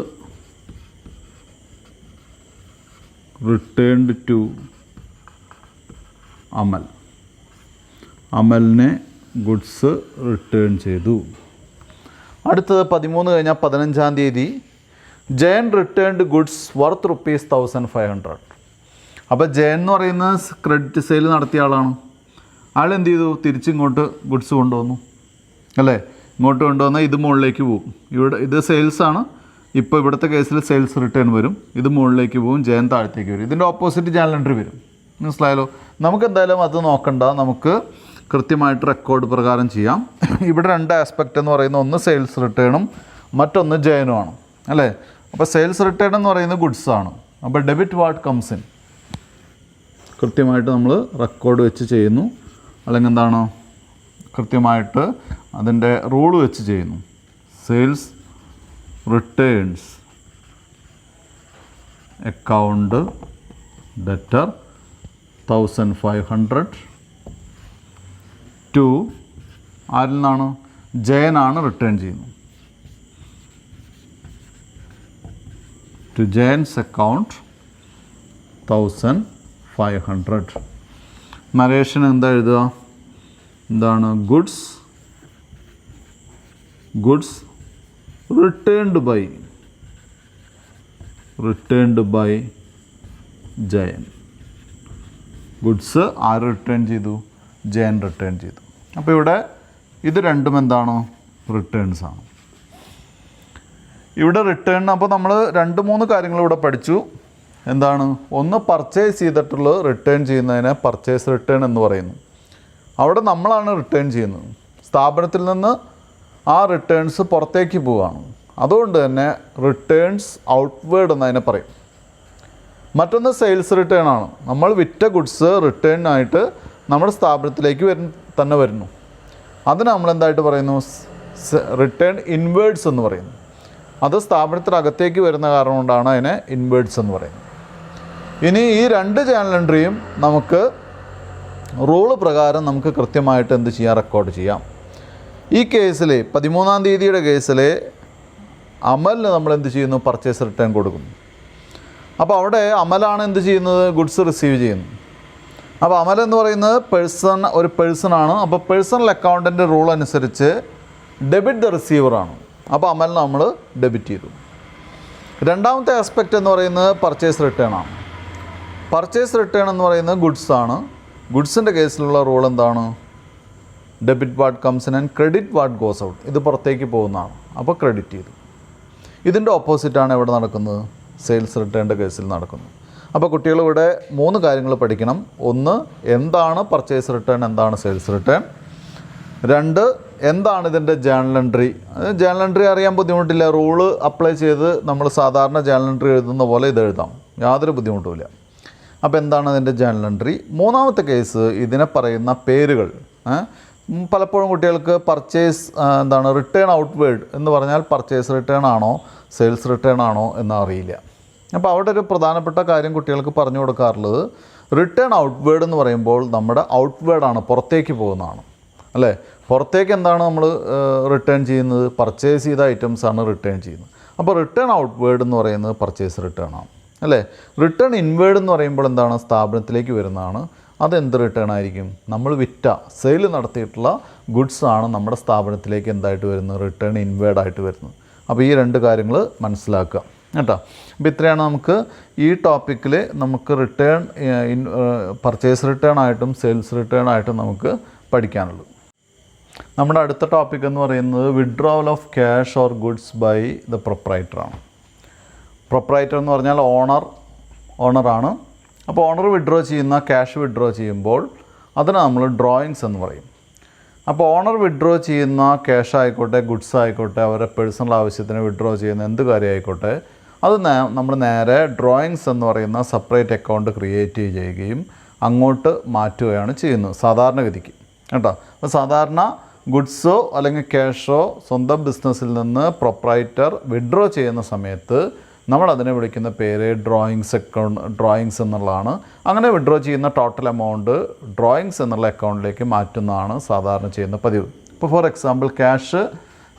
returned to Amal. അമലിനെ ഗുഡ്സ് റിട്ടേൺ ചെയ്തു. അടുത്തത് 13 കഴിഞ്ഞാൽ 15-ാം തീയതി ജയൻ റിട്ടേൺഡ് ഗുഡ്സ് വർത്ത് ₹1500. അപ്പോൾ ജയൻ എന്ന് പറയുന്ന ക്രെഡിറ്റ് സെയിൽ നടത്തിയ ആളാണ്. അയാൾ എന്ത് ചെയ്തു? തിരിച്ചിങ്ങോട്ട് ഗുഡ്സ് കൊണ്ടുവന്നു അല്ലേ? ഇങ്ങോട്ട് കൊണ്ടുവന്നാൽ ഇത് മുകളിലേക്ക് പോകും. ഇവിടെ ഇത് സെയിൽസാണ്. ഇപ്പോൾ ഇവിടുത്തെ കേസിൽ സെയിൽസ് റിട്ടേൺ വരും. ഇത് മുകളിലേക്ക് പോകും, ജയൻ താഴത്തേക്ക് വരും. ഇതിൻ്റെ ഓപ്പോസിറ്റ് ജേണൽ എൻട്രി വരും. മനസ്സിലായല്ലോ? നമുക്ക് എന്തായാലും അത് നോക്കണ്ട, നമുക്ക് കൃത്യമായിട്ട് റെക്കോർഡ് പ്രകാരം ചെയ്യാം. ഇവിടെ 2 ആസ്പെക്റ്റ് എന്ന് പറയുന്നത് ഒന്ന് സെയിൽസ് റിട്ടേണും മറ്റൊന്ന് ജയനുമാണ് അല്ലേ? അപ്പോൾ സെയിൽസ് റിട്ടേൺ എന്ന് പറയുന്നത് ഗുഡ്സാണ്. അപ്പോൾ ഡെബിറ്റ് വാട്ട് കംസ് ഇൻ കൃത്യമായിട്ട് നമ്മൾ റെക്കോർഡ് വെച്ച് ചെയ്യുന്നു. അല്ലെങ്കിൽ എന്താണ്? കൃത്യമായിട്ട് അതിൻ്റെ റൂൾ വെച്ച് ചെയ്യുന്നു. Sales returns account debtor 1500 to ആരിൽ നിന്നാണ്? ജയനാണ് റിട്ടേൺ ചെയ്യുന്നത്. To Jayan's account 1500. നരേഷൻ എന്താ എഴുതുക? എന്താണ്? Goods returned by Jayan. Goods ആര് റിട്ടേൺ ചെയ്തു? ജയൻ റിട്ടേൺ ചെയ്തു. അപ്പോൾ ഇവിടെ ഇത് രണ്ടും എന്താണ്? റിട്ടേൺസ് ആണ്. ഇവിടെ റിട്ടേൺ, അപ്പോൾ നമ്മൾ 2-3 കാര്യങ്ങൾ ഇവിടെ പഠിച്ചു. എന്താണ്? ഒന്ന് പർച്ചേസ് ചെയ്തിട്ടുള്ളത് റിട്ടേൺ ചെയ്യുന്നതിനെ പർച്ചേസ് റിട്ടേൺ എന്ന് പറയുന്നു. അവിടെ നമ്മളാണ് റിട്ടേൺ ചെയ്യുന്നത്. സ്ഥാപനത്തിൽ നിന്ന് ആ റിട്ടേൺസ് പുറത്തേക്ക് പോവുകയാണ്. അതുകൊണ്ട് തന്നെ റിട്ടേൺസ് ഔട്ട്വേർഡ് എന്നതിനെ പറയും. മറ്റൊന്ന് സെയിൽസ് റിട്ടേൺ ആണ്. നമ്മൾ വിറ്റ ഗുഡ്സ് റിട്ടേൺ ആയിട്ട് നമ്മുടെ സ്ഥാപനത്തിലേക്ക് തന്നെ വരുന്നു. അതിന് നമ്മൾ എന്തായിട്ട് പറയുന്നു? റിട്ടേൺ ഇൻവേർഡ്സ് എന്ന് പറയുന്നു. അത് സ്ഥാപനത്തിനകത്തേക്ക് വരുന്ന കാരണം കൊണ്ടാണ് അതിനെ ഇൻവേർഡ്സ് എന്ന് പറയുന്നത്. ഇനി ഈ 2 ജേണൽ എൻട്രിയും നമുക്ക് റൂള് പ്രകാരം നമുക്ക് കൃത്യമായിട്ട് എന്ത് ചെയ്യാം? റെക്കോർഡ് ചെയ്യാം. ഈ കേസിൽ 13-ാം തീയതിയുടെ കേസിൽ അമലിന് നമ്മൾ എന്ത് ചെയ്യുന്നു? പർച്ചേസ് റിട്ടേൺ കൊടുക്കുന്നു. അപ്പോൾ അവിടെ അമലാണ് എന്ത് ചെയ്യുന്നത്? ഗുഡ്സ് റിസീവ് ചെയ്യുന്നു. അപ്പോൾ അമൽ എന്ന് പറയുന്നത് ഒരു പേഴ്സണാണ്. അപ്പോൾ പേഴ്സണൽ അക്കൗണ്ടിൻ്റെ റൂൾ അനുസരിച്ച് ഡെബിറ്റ് ദ റിസീവറാണ്. അപ്പോൾ അമൽ നമ്മൾ ഡെബിറ്റ് ചെയ്തു. രണ്ടാമത്തെ ആസ്പെക്റ്റ് എന്ന് പറയുന്നത് പർച്ചേസ് റിട്ടേൺ ആണ്. പർച്ചേസ് റിട്ടേൺ എന്ന് പറയുന്നത് ഗുഡ്സാണ്. ഗുഡ്സിൻ്റെ കേസിലുള്ള റൂൾ എന്താണ്? Debit what comes in and credit what goes out. ഇത് പുറത്തേക്ക് പോകുന്നതാണ്. അപ്പോൾ ക്രെഡിറ്റ് ചെയ്തു. ഇതിൻ്റെ ഓപ്പോസിറ്റാണ് എവിടെ നടക്കുന്നത്? സെയിൽസ് റിട്ടേണിൻ്റെ കേസിൽ നടക്കുന്നത്. അപ്പോൾ കുട്ടികൾ ഇവിടെ 3 കാര്യങ്ങൾ പഠിക്കണം. ഒന്ന്, എന്താണ് പർച്ചേസ് റിട്ടേൺ, എന്താണ് സെയിൽസ് റിട്ടേൺ. 2, എന്താണ് ഇതിൻ്റെ ജേണൽ എൻട്രി. ജേണൽ എൻട്രി അറിയാൻ ബുദ്ധിമുട്ടില്ല. റൂള് അപ്ലൈ ചെയ്ത് നമ്മൾ സാധാരണ ജേണൽ എൻട്രി എഴുതുന്ന പോലെ ഇത് എഴുതാം, യാതൊരു ബുദ്ധിമുട്ടുമില്ല. അപ്പോൾ എന്താണ് അതിൻ്റെ ജേണൽ എൻട്രി. 3-ാമത്തെ കേസ്, ഇതിനെ പറയുന്ന പേരുകൾ. പലപ്പോഴും കുട്ടികൾക്ക് പർച്ചേസ് എന്താണ് റിട്ടേൺ ഔട്ട്വേർഡ് എന്ന് പറഞ്ഞാൽ പർച്ചേസ് റിട്ടേൺ ആണോ സെയിൽസ് റിട്ടേൺ ആണോ എന്ന് അറിയില്ല. അപ്പോൾ അവിടെ ഒരു പ്രധാനപ്പെട്ട കാര്യം കുട്ടികൾക്ക് പറഞ്ഞു കൊടുക്കാറുള്ളത്, റിട്ടേൺ ഔട്ട്വേർഡ് എന്ന് പറയുമ്പോൾ നമ്മുടെ ഔട്ട്വേർഡാണ്, പുറത്തേക്ക് പോകുന്നതാണ് അല്ലേ. പുറത്തേക്ക് എന്താണ് നമ്മൾ റിട്ടേൺ ചെയ്യുന്നത്? പർച്ചേസ് ചെയ്ത ഐറ്റംസാണ് റിട്ടേൺ ചെയ്യുന്നത്. അപ്പോൾ റിട്ടേൺ ഔട്ട്വേർഡ് എന്ന് പറയുന്നത് പർച്ചേസ് റിട്ടേൺ ആണ് അല്ലേ. റിട്ടേൺ ഇൻവേർഡ് എന്ന് പറയുമ്പോൾ എന്താണ്? സ്ഥാപനത്തിലേക്ക് വരുന്നതാണ്. അതെന്ത് റിട്ടേൺ ആയിരിക്കും? നമ്മൾ വിറ്റ സെയിൽ നടത്തിയിട്ടുള്ള ഗുഡ്സ് ആണ് നമ്മുടെ സ്ഥാപനത്തിലേക്ക് എന്തായിട്ട് വരുന്നത്? റിട്ടേൺ ഇൻവേർഡ് ആയിട്ട് വരുന്നത്. അപ്പോൾ ഈ 2 കാര്യങ്ങൾ മനസ്സിലാക്കുക കേട്ടോ. അപ്പോൾ ഇത്രയാണ് നമുക്ക് ഈ ടോപ്പിക്കിൽ നമുക്ക് റിട്ടേൺ പർച്ചേസ് റിട്ടേൺ ആയിട്ടും സെയിൽസ് റിട്ടേൺ ആയിട്ടും നമുക്ക് പഠിക്കാനുള്ളത്. നമ്മുടെ അടുത്ത ടോപ്പിക് എന്ന് പറയുന്നത് withdrawal of cash or goods by the പ്രൊപ്രൈറ്ററാണ്. പ്രൊപ്രൈറ്റർ എന്ന് പറഞ്ഞാൽ ഓണറാണ്. അപ്പോൾ ഓണർ വിഡ്രോ ചെയ്യുന്ന ക്യാഷ് വിഡ്രോ ചെയ്യുമ്പോൾ അതിന് നമ്മൾ ഡ്രോയിങ്സ് എന്ന് പറയും. അപ്പോൾ ഓണർ വിഡ്രോ ചെയ്യുന്ന ക്യാഷ് ആയിക്കോട്ടെ ഗുഡ്സ് ആയിക്കോട്ടെ അവരുടെ പേഴ്സണൽ ആവശ്യത്തിന് വിഡ്രോ ചെയ്യുന്ന എന്ത് കാര്യം ആയിക്കോട്ടെ അത് നമ്മൾ നേരെ ഡ്രോയിങ്സ് എന്ന് പറയുന്ന സെപ്പറേറ്റ് അക്കൗണ്ട് ക്രിയേറ്റ് ചെയ്യുകയും അങ്ങോട്ട് മാറ്റുകയാണ് ചെയ്യുന്നത് സാധാരണഗതിക്ക് കേട്ടോ. അപ്പോൾ സാധാരണ ഗുഡ്സോ അല്ലെങ്കിൽ ക്യാഷോ സ്വന്തം ബിസിനസ്സിൽ നിന്ന് പ്രൊപ്രൈറ്റർ വിഡ്രോ ചെയ്യുന്ന സമയത്ത് നമ്മൾ അതിനെ വിളിക്കുന്ന പേര് ഡ്രോയിങ്സ് എന്നുള്ളതാണ്. അങ്ങനെ വിഡ്രോ ചെയ്യുന്ന ടോട്ടൽ എമൗണ്ട് ഡ്രോയിങ്സ് എന്നുള്ള അക്കൗണ്ടിലേക്ക് മാറ്റുന്നതാണ് സാധാരണ ചെയ്യുന്ന പതിവ്. ഇപ്പോൾ ഫോർ എക്സാമ്പിൾ ക്യാഷ്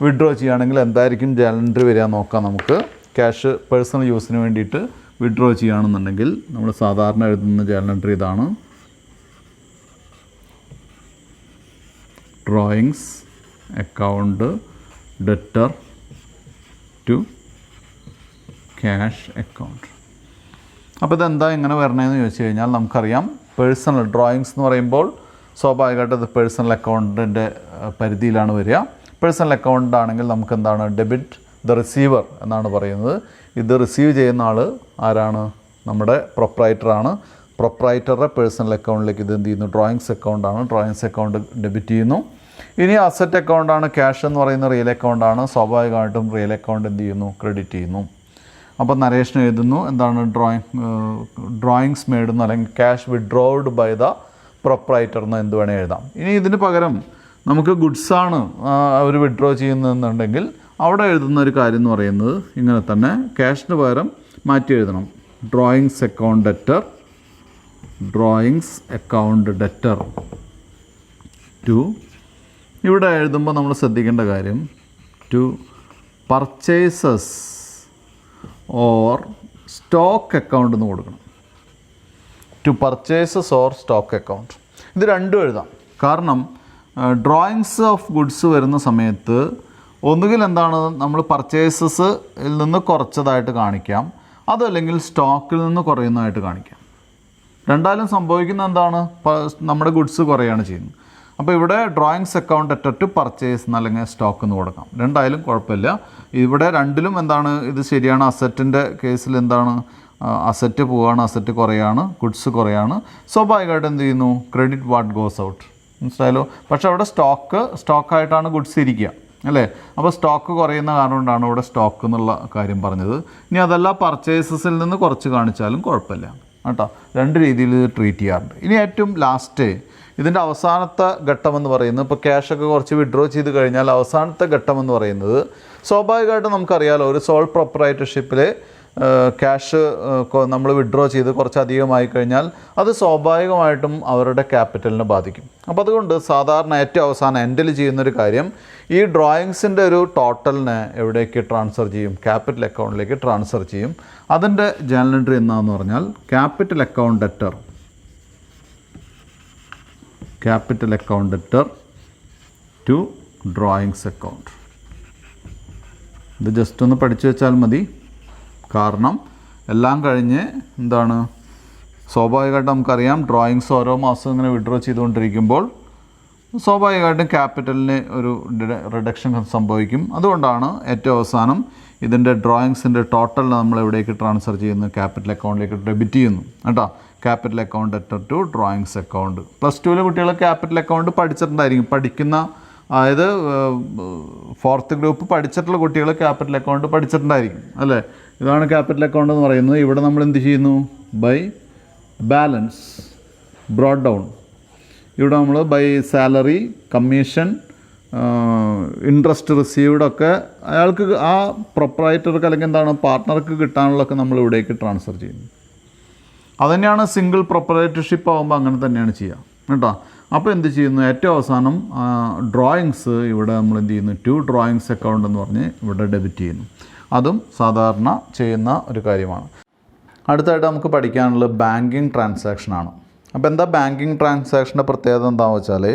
വിഡ്രോ ചെയ്യുകയാണെങ്കിൽ എന്തായിരിക്കും ജേർണൽ എൻട്രി വരിക നോക്കാം നമുക്ക്. ക്യാഷ് പേഴ്സണൽ യൂസിന് വേണ്ടിയിട്ട് വിഡ്രോ ചെയ്യുകയാണെന്നുണ്ടെങ്കിൽ നമ്മൾ സാധാരണ എഴുതുന്ന ജേർണൽ എൻട്രി ഇതാണ്. Drawings account debtor to cash account. അപ്പോൾ ഇതെന്താ ഇങ്ങനെ വരണതെന്ന് ചോദിച്ചു കഴിഞ്ഞാൽ നമുക്കറിയാം പേഴ്സണൽ ഡ്രോയിങ്സ് എന്ന് പറയുമ്പോൾ സ്വാഭാവികമായിട്ട് ഇത് പേഴ്സണൽ അക്കൗണ്ടിൻ്റെ പരിധിയിലാണ് വരിക. പേഴ്സണൽ അക്കൗണ്ട് ആണെങ്കിൽ നമുക്ക് എന്താണ് ഡെബിറ്റ് ദ റിസീവർ എന്നാണ് പറയുന്നത്. ഇത് റിസീവ് ചെയ്യുന്ന ആൾ ആരാണ്? നമ്മുടെ പ്രൊപ്രൈറ്ററാണ്. പ്രൊപ്രൈറ്ററുടെ പേഴ്സണൽ അക്കൗണ്ടിലേക്ക് ഇത് എന്ത് ചെയ്യുന്നു? ഡ്രോയിങ്സ് അക്കൗണ്ടാണ്. ഡ്രോയിങ്സ് അക്കൗണ്ട് ഡെബിറ്റ് ചെയ്യുന്നു. ഇനി അസറ്റ് അക്കൗണ്ടാണ്, ക്യാഷ് എന്ന് പറയുന്ന റിയൽ അക്കൗണ്ടാണ്. സ്വാഭാവികമായിട്ടും റിയൽ അക്കൗണ്ട് എന്ത് ചെയ്യുന്നു? ക്രെഡിറ്റ് ചെയ്യുന്നു. അപ്പോൾ നരേഷൻ എഴുതുന്നു എന്താണ് ഡ്രോയിങ്സ് മേടുന്നു അല്ലെങ്കിൽ ക്യാഷ് വിഡ്രോഡ് ബൈ ദ പ്രൊപ്രൈറ്റർ എന്ന് എന്ത് വേണേൽ എഴുതാം. ഇനി ഇതിന് പകരം നമുക്ക് ഗുഡ്സാണ് അവർ വിഡ്രോ ചെയ്യുന്നതെന്നുണ്ടെങ്കിൽ അവിടെ എഴുതുന്ന ഒരു കാര്യം എന്ന് പറയുന്നത് ഇങ്ങനെ തന്നെ ക്യാഷിന് പകരം മാറ്റി എഴുതണം. ഡ്രോയിങ്സ് അക്കൗണ്ട് ഡെറ്റർ ടു, ഇവിടെ എഴുതുമ്പോൾ നമ്മൾ ശ്രദ്ധിക്കേണ്ട കാര്യം to purchases or stock account എന്ന് കൊടുക്കണം. To purchases or stock account ഇത് രണ്ടും എഴുതാം. കാരണം ഡ്രോയിങ്സ് ഓഫ് ഗുഡ്സ് വരുന്ന സമയത്ത് ഒന്നുകിൽ എന്താണ് നമ്മൾ പർച്ചേസസിൽ നിന്ന് കുറച്ചതായിട്ട് കാണിക്കാം, അതല്ലെങ്കിൽ സ്റ്റോക്കിൽ നിന്ന് കുറയുന്നതായിട്ട് കാണിക്കാം. രണ്ടാലും സംഭവിക്കുന്ന എന്താണ്? നമ്മുടെ ഗുഡ്സ് കുറയാണ് ചെയ്യുന്നത്. അപ്പോൾ ഇവിടെ drawings account debtor to purchase എന്നല്ലെങ്കിൽ സ്റ്റോക്ക് എന്ന് കൊടുക്കാം. രണ്ടായാലും കുഴപ്പമില്ല. ഇവിടെ രണ്ടിലും എന്താണ് ഇത് ശരിയാണ്. അസറ്റിൻ്റെ കേസിൽ എന്താണ് അസറ്റ് പോവുകയാണ്, അസറ്റ് കുറയാണ്, ഗുഡ്സ് കുറയാണ്. സ്വാഭാവികമായിട്ട് എന്ത് ചെയ്യുന്നു? Credit what goes out. മനസ്സിലായല്ലോ? പക്ഷേ അവിടെ സ്റ്റോക്കായിട്ടാണ് ഗുഡ്സ് ഇരിക്കുക അല്ലേ? അപ്പോൾ സ്റ്റോക്ക് കുറയുന്ന കാരണം കൊണ്ടാണ് ഇവിടെ സ്റ്റോക്ക് എന്നുള്ള കാര്യം പറഞ്ഞത്. ഇനി അതല്ല പർച്ചേസസിൽ നിന്ന് കുറച്ച് കാണിച്ചാലും കുഴപ്പമില്ല കേട്ടോ. രണ്ട് രീതിയിൽ ഇത് ട്രീറ്റ് ചെയ്യാറുണ്ട്. ഇനി ഏറ്റവും ലാസ്റ്റ് ഇതിൻ്റെ അവസാനത്തെ ഘട്ടമെന്ന് പറയുന്നത് ഇപ്പോൾ ക്യാഷൊക്കെ കുറച്ച് വിഡ്രോ ചെയ്ത് കഴിഞ്ഞാൽ അവസാനത്തെ ഘട്ടമെന്ന് പറയുന്നത് സ്വാഭാവികമായിട്ടും നമുക്കറിയാലോ ഒരു സോൾ പ്രൊപ്രൈറ്റർഷിപ്പിൽ ക്യാഷ് നമ്മൾ വിഡ്രോ ചെയ്ത് കുറച്ചധികമായി കഴിഞ്ഞാൽ അത് സ്വാഭാവികമായിട്ടും അവരുടെ ക്യാപിറ്റലിനെ ബാധിക്കും. അപ്പോൾ അതുകൊണ്ട് സാധാരണ ഏറ്റവും അവസാനം എൻഡിൽ ചെയ്യുന്നൊരു കാര്യം ഈ ഡ്രോയിങ്സിൻ്റെ ഒരു ടോട്ടലിനെ എവിടേക്ക് ട്രാൻസ്ഫർ ചെയ്യും? ക്യാപിറ്റൽ അക്കൗണ്ടിലേക്ക് ട്രാൻസ്ഫർ ചെയ്യും. അതിൻ്റെ ജേർണൽ എൻട്രി എന്താണെന്ന് പറഞ്ഞാൽ capital account debtor to drawings account. ഇത് ജസ്റ്റ് ഒന്ന് പഠിച്ചു വെച്ചാൽ മതി. കാരണം എല്ലാം കഴിഞ്ഞ് എന്താണ് സ്വാഭാവികമായിട്ടും നമുക്കറിയാം ഡ്രോയിങ്സ് ഓരോ മാസവും ഇങ്ങനെ വിഡ്രോ ചെയ്തുകൊണ്ടിരിക്കുമ്പോൾ സ്വാഭാവികമായിട്ടും ക്യാപിറ്റലിന് ഒരു റിഡക്ഷൻ സംഭവിക്കും. അതുകൊണ്ടാണ് ഏറ്റവും അവസാനം ഇതിൻ്റെ ഡ്രോയിങ്സിൻ്റെ ടോട്ടൽ നമ്മൾ എവിടേക്ക് ട്രാൻസ്ഫർ ചെയ്യുന്നു? ക്യാപിറ്റൽ അക്കൗണ്ടിലേക്ക് ഡെബിറ്റ് ചെയ്യുന്നു കേട്ടോ. Capital account debtor to drawings account. +2 കുട്ടികൾ ക്യാപിറ്റൽ അക്കൗണ്ട് പഠിച്ചിട്ടുണ്ടായിരിക്കും. അതായത് 4th ഗ്രൂപ്പ് പഠിച്ചിട്ടുള്ള കുട്ടികൾ ക്യാപിറ്റൽ അക്കൗണ്ട് പഠിച്ചിട്ടുണ്ടായിരിക്കും അല്ലേ? ഇതാണ് ക്യാപിറ്റൽ അക്കൗണ്ട് എന്ന് പറയുന്നത്. ഇവിടെ നമ്മൾ എന്ത് ചെയ്യുന്നു? By balance brought down. ഇവിടെ നമ്മൾ by salary, commission, interest received ഒക്കെ അയാൾക്ക് ആ പ്രൊപ്രൈറ്റർക്ക് അല്ലെങ്കിൽ എന്താണ് പാർട്ട്ണർക്ക് കിട്ടാനുള്ളതൊക്കെ നമ്മൾ ഇവിടേക്ക് ട്രാൻസ്ഫർ ചെയ്യുന്നു. അതുതന്നെയാണ് സിംഗിൾ പ്രൊപ്രൈറ്റർഷിപ്പ് ആകുമ്പോൾ അങ്ങനെ തന്നെയാണ് ചെയ്യുക കേട്ടോ. അപ്പോൾ എന്ത് ചെയ്യുന്നു? ഏറ്റവും അവസാനം ഡ്രോയിങ്സ് ഇവിടെ നമ്മൾ എന്ത് ചെയ്യുന്നു? ടു ഡ്രോയിങ്സ് അക്കൗണ്ട് എന്ന് പറഞ്ഞ് ഇവിടെ ഡെബിറ്റ് ചെയ്യുന്നു. അതും സാധാരണ ചെയ്യുന്ന ഒരു കാര്യമാണ്. അടുത്തായിട്ട് നമുക്ക് പഠിക്കാനുള്ളത് ബാങ്കിങ് ട്രാൻസാക്ഷനാണ്. അപ്പോൾ എന്താ ബാങ്കിങ് ട്രാൻസാക്ഷൻ്റെ പ്രത്യേകത എന്താണെന്ന് വെച്ചാൽ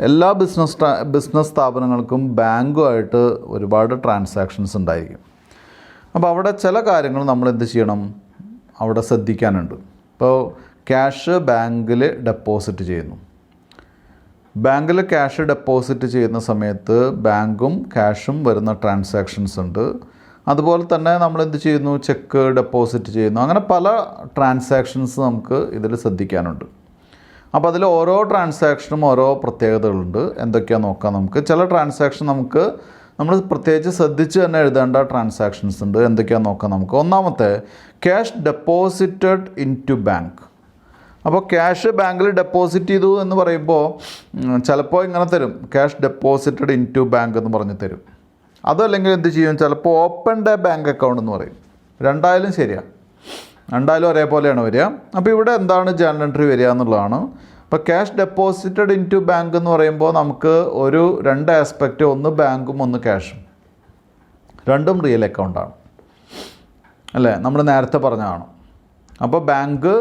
എല്ലാ ബിസിനസ് സ്ഥാപനങ്ങൾക്കും ബാങ്കുമായിട്ട് ഒരുപാട് ട്രാൻസാക്ഷൻസ് ഉണ്ടായിരിക്കും. അപ്പോൾ അവിടെ ചില കാര്യങ്ങൾ നമ്മൾ എന്ത് ചെയ്യണം? അവിടെ ശ്രദ്ധിക്കാനുണ്ട്. ഇപ്പോൾ ക്യാഷ് ബാങ്കിൽ ഡെപ്പോസിറ്റ് ചെയ്യുന്നു. ബാങ്കിൽ ക്യാഷ് ഡെപ്പോസിറ്റ് ചെയ്യുന്ന സമയത്ത് ബാങ്കും ക്യാഷും വരുന്ന ട്രാൻസാക്ഷൻസ് ഉണ്ട്. അതുപോലെ തന്നെ നമ്മൾ എന്ത് ചെയ്യുന്നു? ചെക്ക് ഡെപ്പോസിറ്റ് ചെയ്യുന്നു. അങ്ങനെ പല ട്രാൻസാക്ഷൻസ് നമുക്ക് ഇതിൽ ശ്രദ്ധിക്കാനുണ്ട്. അപ്പോൾ അതിൽ ഓരോ ട്രാൻസാക്ഷനും ഓരോ പ്രത്യേകതകളുണ്ട്. എന്തൊക്കെയാണെന്ന് നോക്കാം നമുക്ക്. ചില ട്രാൻസാക്ഷൻ നമ്മൾ പ്രത്യേകിച്ച് ശ്രദ്ധിച്ച് തന്നെ എഴുതേണ്ട ട്രാൻസാക്ഷൻസ് ഉണ്ട്. എന്തൊക്കെയാണെന്ന് നോക്കാം നമുക്ക്. ഒന്നാമത്തെ cash deposited in to bank. അപ്പോൾ ക്യാഷ് ബാങ്കിൽ ഡെപ്പോസിറ്റ് ചെയ്തു എന്ന് പറയുമ്പോൾ ചിലപ്പോൾ ഇങ്ങനെ തരും, cash deposited in to bank എന്ന് പറഞ്ഞ് തരും. അതല്ലെങ്കിൽ എന്ത് ചെയ്യും, ചിലപ്പോൾ ഓപ്പൺ ഡേ ബാങ്ക് അക്കൗണ്ട് എന്ന് പറയും. രണ്ടായാലും ശരിയാണ്, രണ്ടായാലും ഒരേപോലെയാണ് വരിക. അപ്പോൾ ഇവിടെ എന്താണ് ജേർണൽ എൻട്രി വരിക എന്നുള്ളതാണ്. അപ്പോൾ cash deposited in to bank എന്ന് പറയുമ്പോൾ നമുക്ക് ഒരു രണ്ട് ആസ്പെക്റ്റ്, ഒന്ന് ബാങ്കും ഒന്ന് ക്യാഷും, രണ്ടും റിയൽ അക്കൗണ്ടാണ് അല്ലേ, നമ്മൾ നേരത്തെ പറഞ്ഞതാണ്. അപ്പോൾ ബാങ്ക്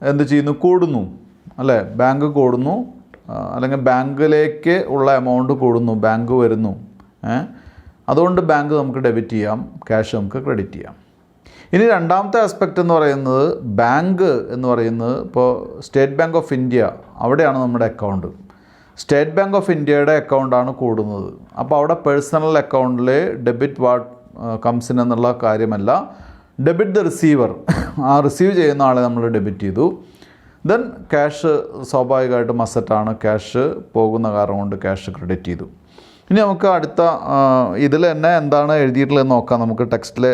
എന്ത് ചെയ്യുന്നു, കൂടുന്നു അല്ലേ, ബാങ്ക് കൂടുന്നു, അല്ലെങ്കിൽ ബാങ്കിലേക്ക് ഉള്ള എമൗണ്ട് കൂടുന്നു, ബാങ്ക് വരുന്നു. അതുകൊണ്ട് ബാങ്ക് നമുക്ക് ഡെബിറ്റ് ചെയ്യാം, ക്യാഷ് നമുക്ക് ക്രെഡിറ്റ് ചെയ്യാം. ഇനി രണ്ടാമത്തെ ആസ്പെക്റ്റ് എന്ന് പറയുന്നത്, ബാങ്ക് എന്ന് പറയുന്നത് ഇപ്പോൾ സ്റ്റേറ്റ് ബാങ്ക് ഓഫ് ഇന്ത്യ, അവിടെയാണ് നമ്മുടെ അക്കൗണ്ട്. സ്റ്റേറ്റ് ബാങ്ക് ഓഫ് ഇന്ത്യയുടെ അക്കൗണ്ടാണ് കൂടുന്നത്. അപ്പോൾ അവിടെ പേഴ്സണൽ അക്കൗണ്ടിൽ ഡെബിറ്റ് വാട്ട് കംസിൻ എന്നുള്ള കാര്യമല്ല, ഡെബിറ്റ് ദ റിസീവർ, ആ റിസീവ് ചെയ്യുന്ന ആളെ നമ്മൾ ഡെബിറ്റ് ചെയ്തു. ദെൻ ക്യാഷ് സ്വാഭാവികമായിട്ടും അസറ്റാണ്, ക്യാഷ് പോകുന്ന കാരണം കൊണ്ട് ക്യാഷ് ക്രെഡിറ്റ് ചെയ്തു. ഇനി നമുക്ക് അടുത്ത ഇതിൽ തന്നെ എന്താണ് എഴുതിയിട്ടുള്ളത് നോക്കാം. നമുക്ക് ടെക്സ്റ്റിലെ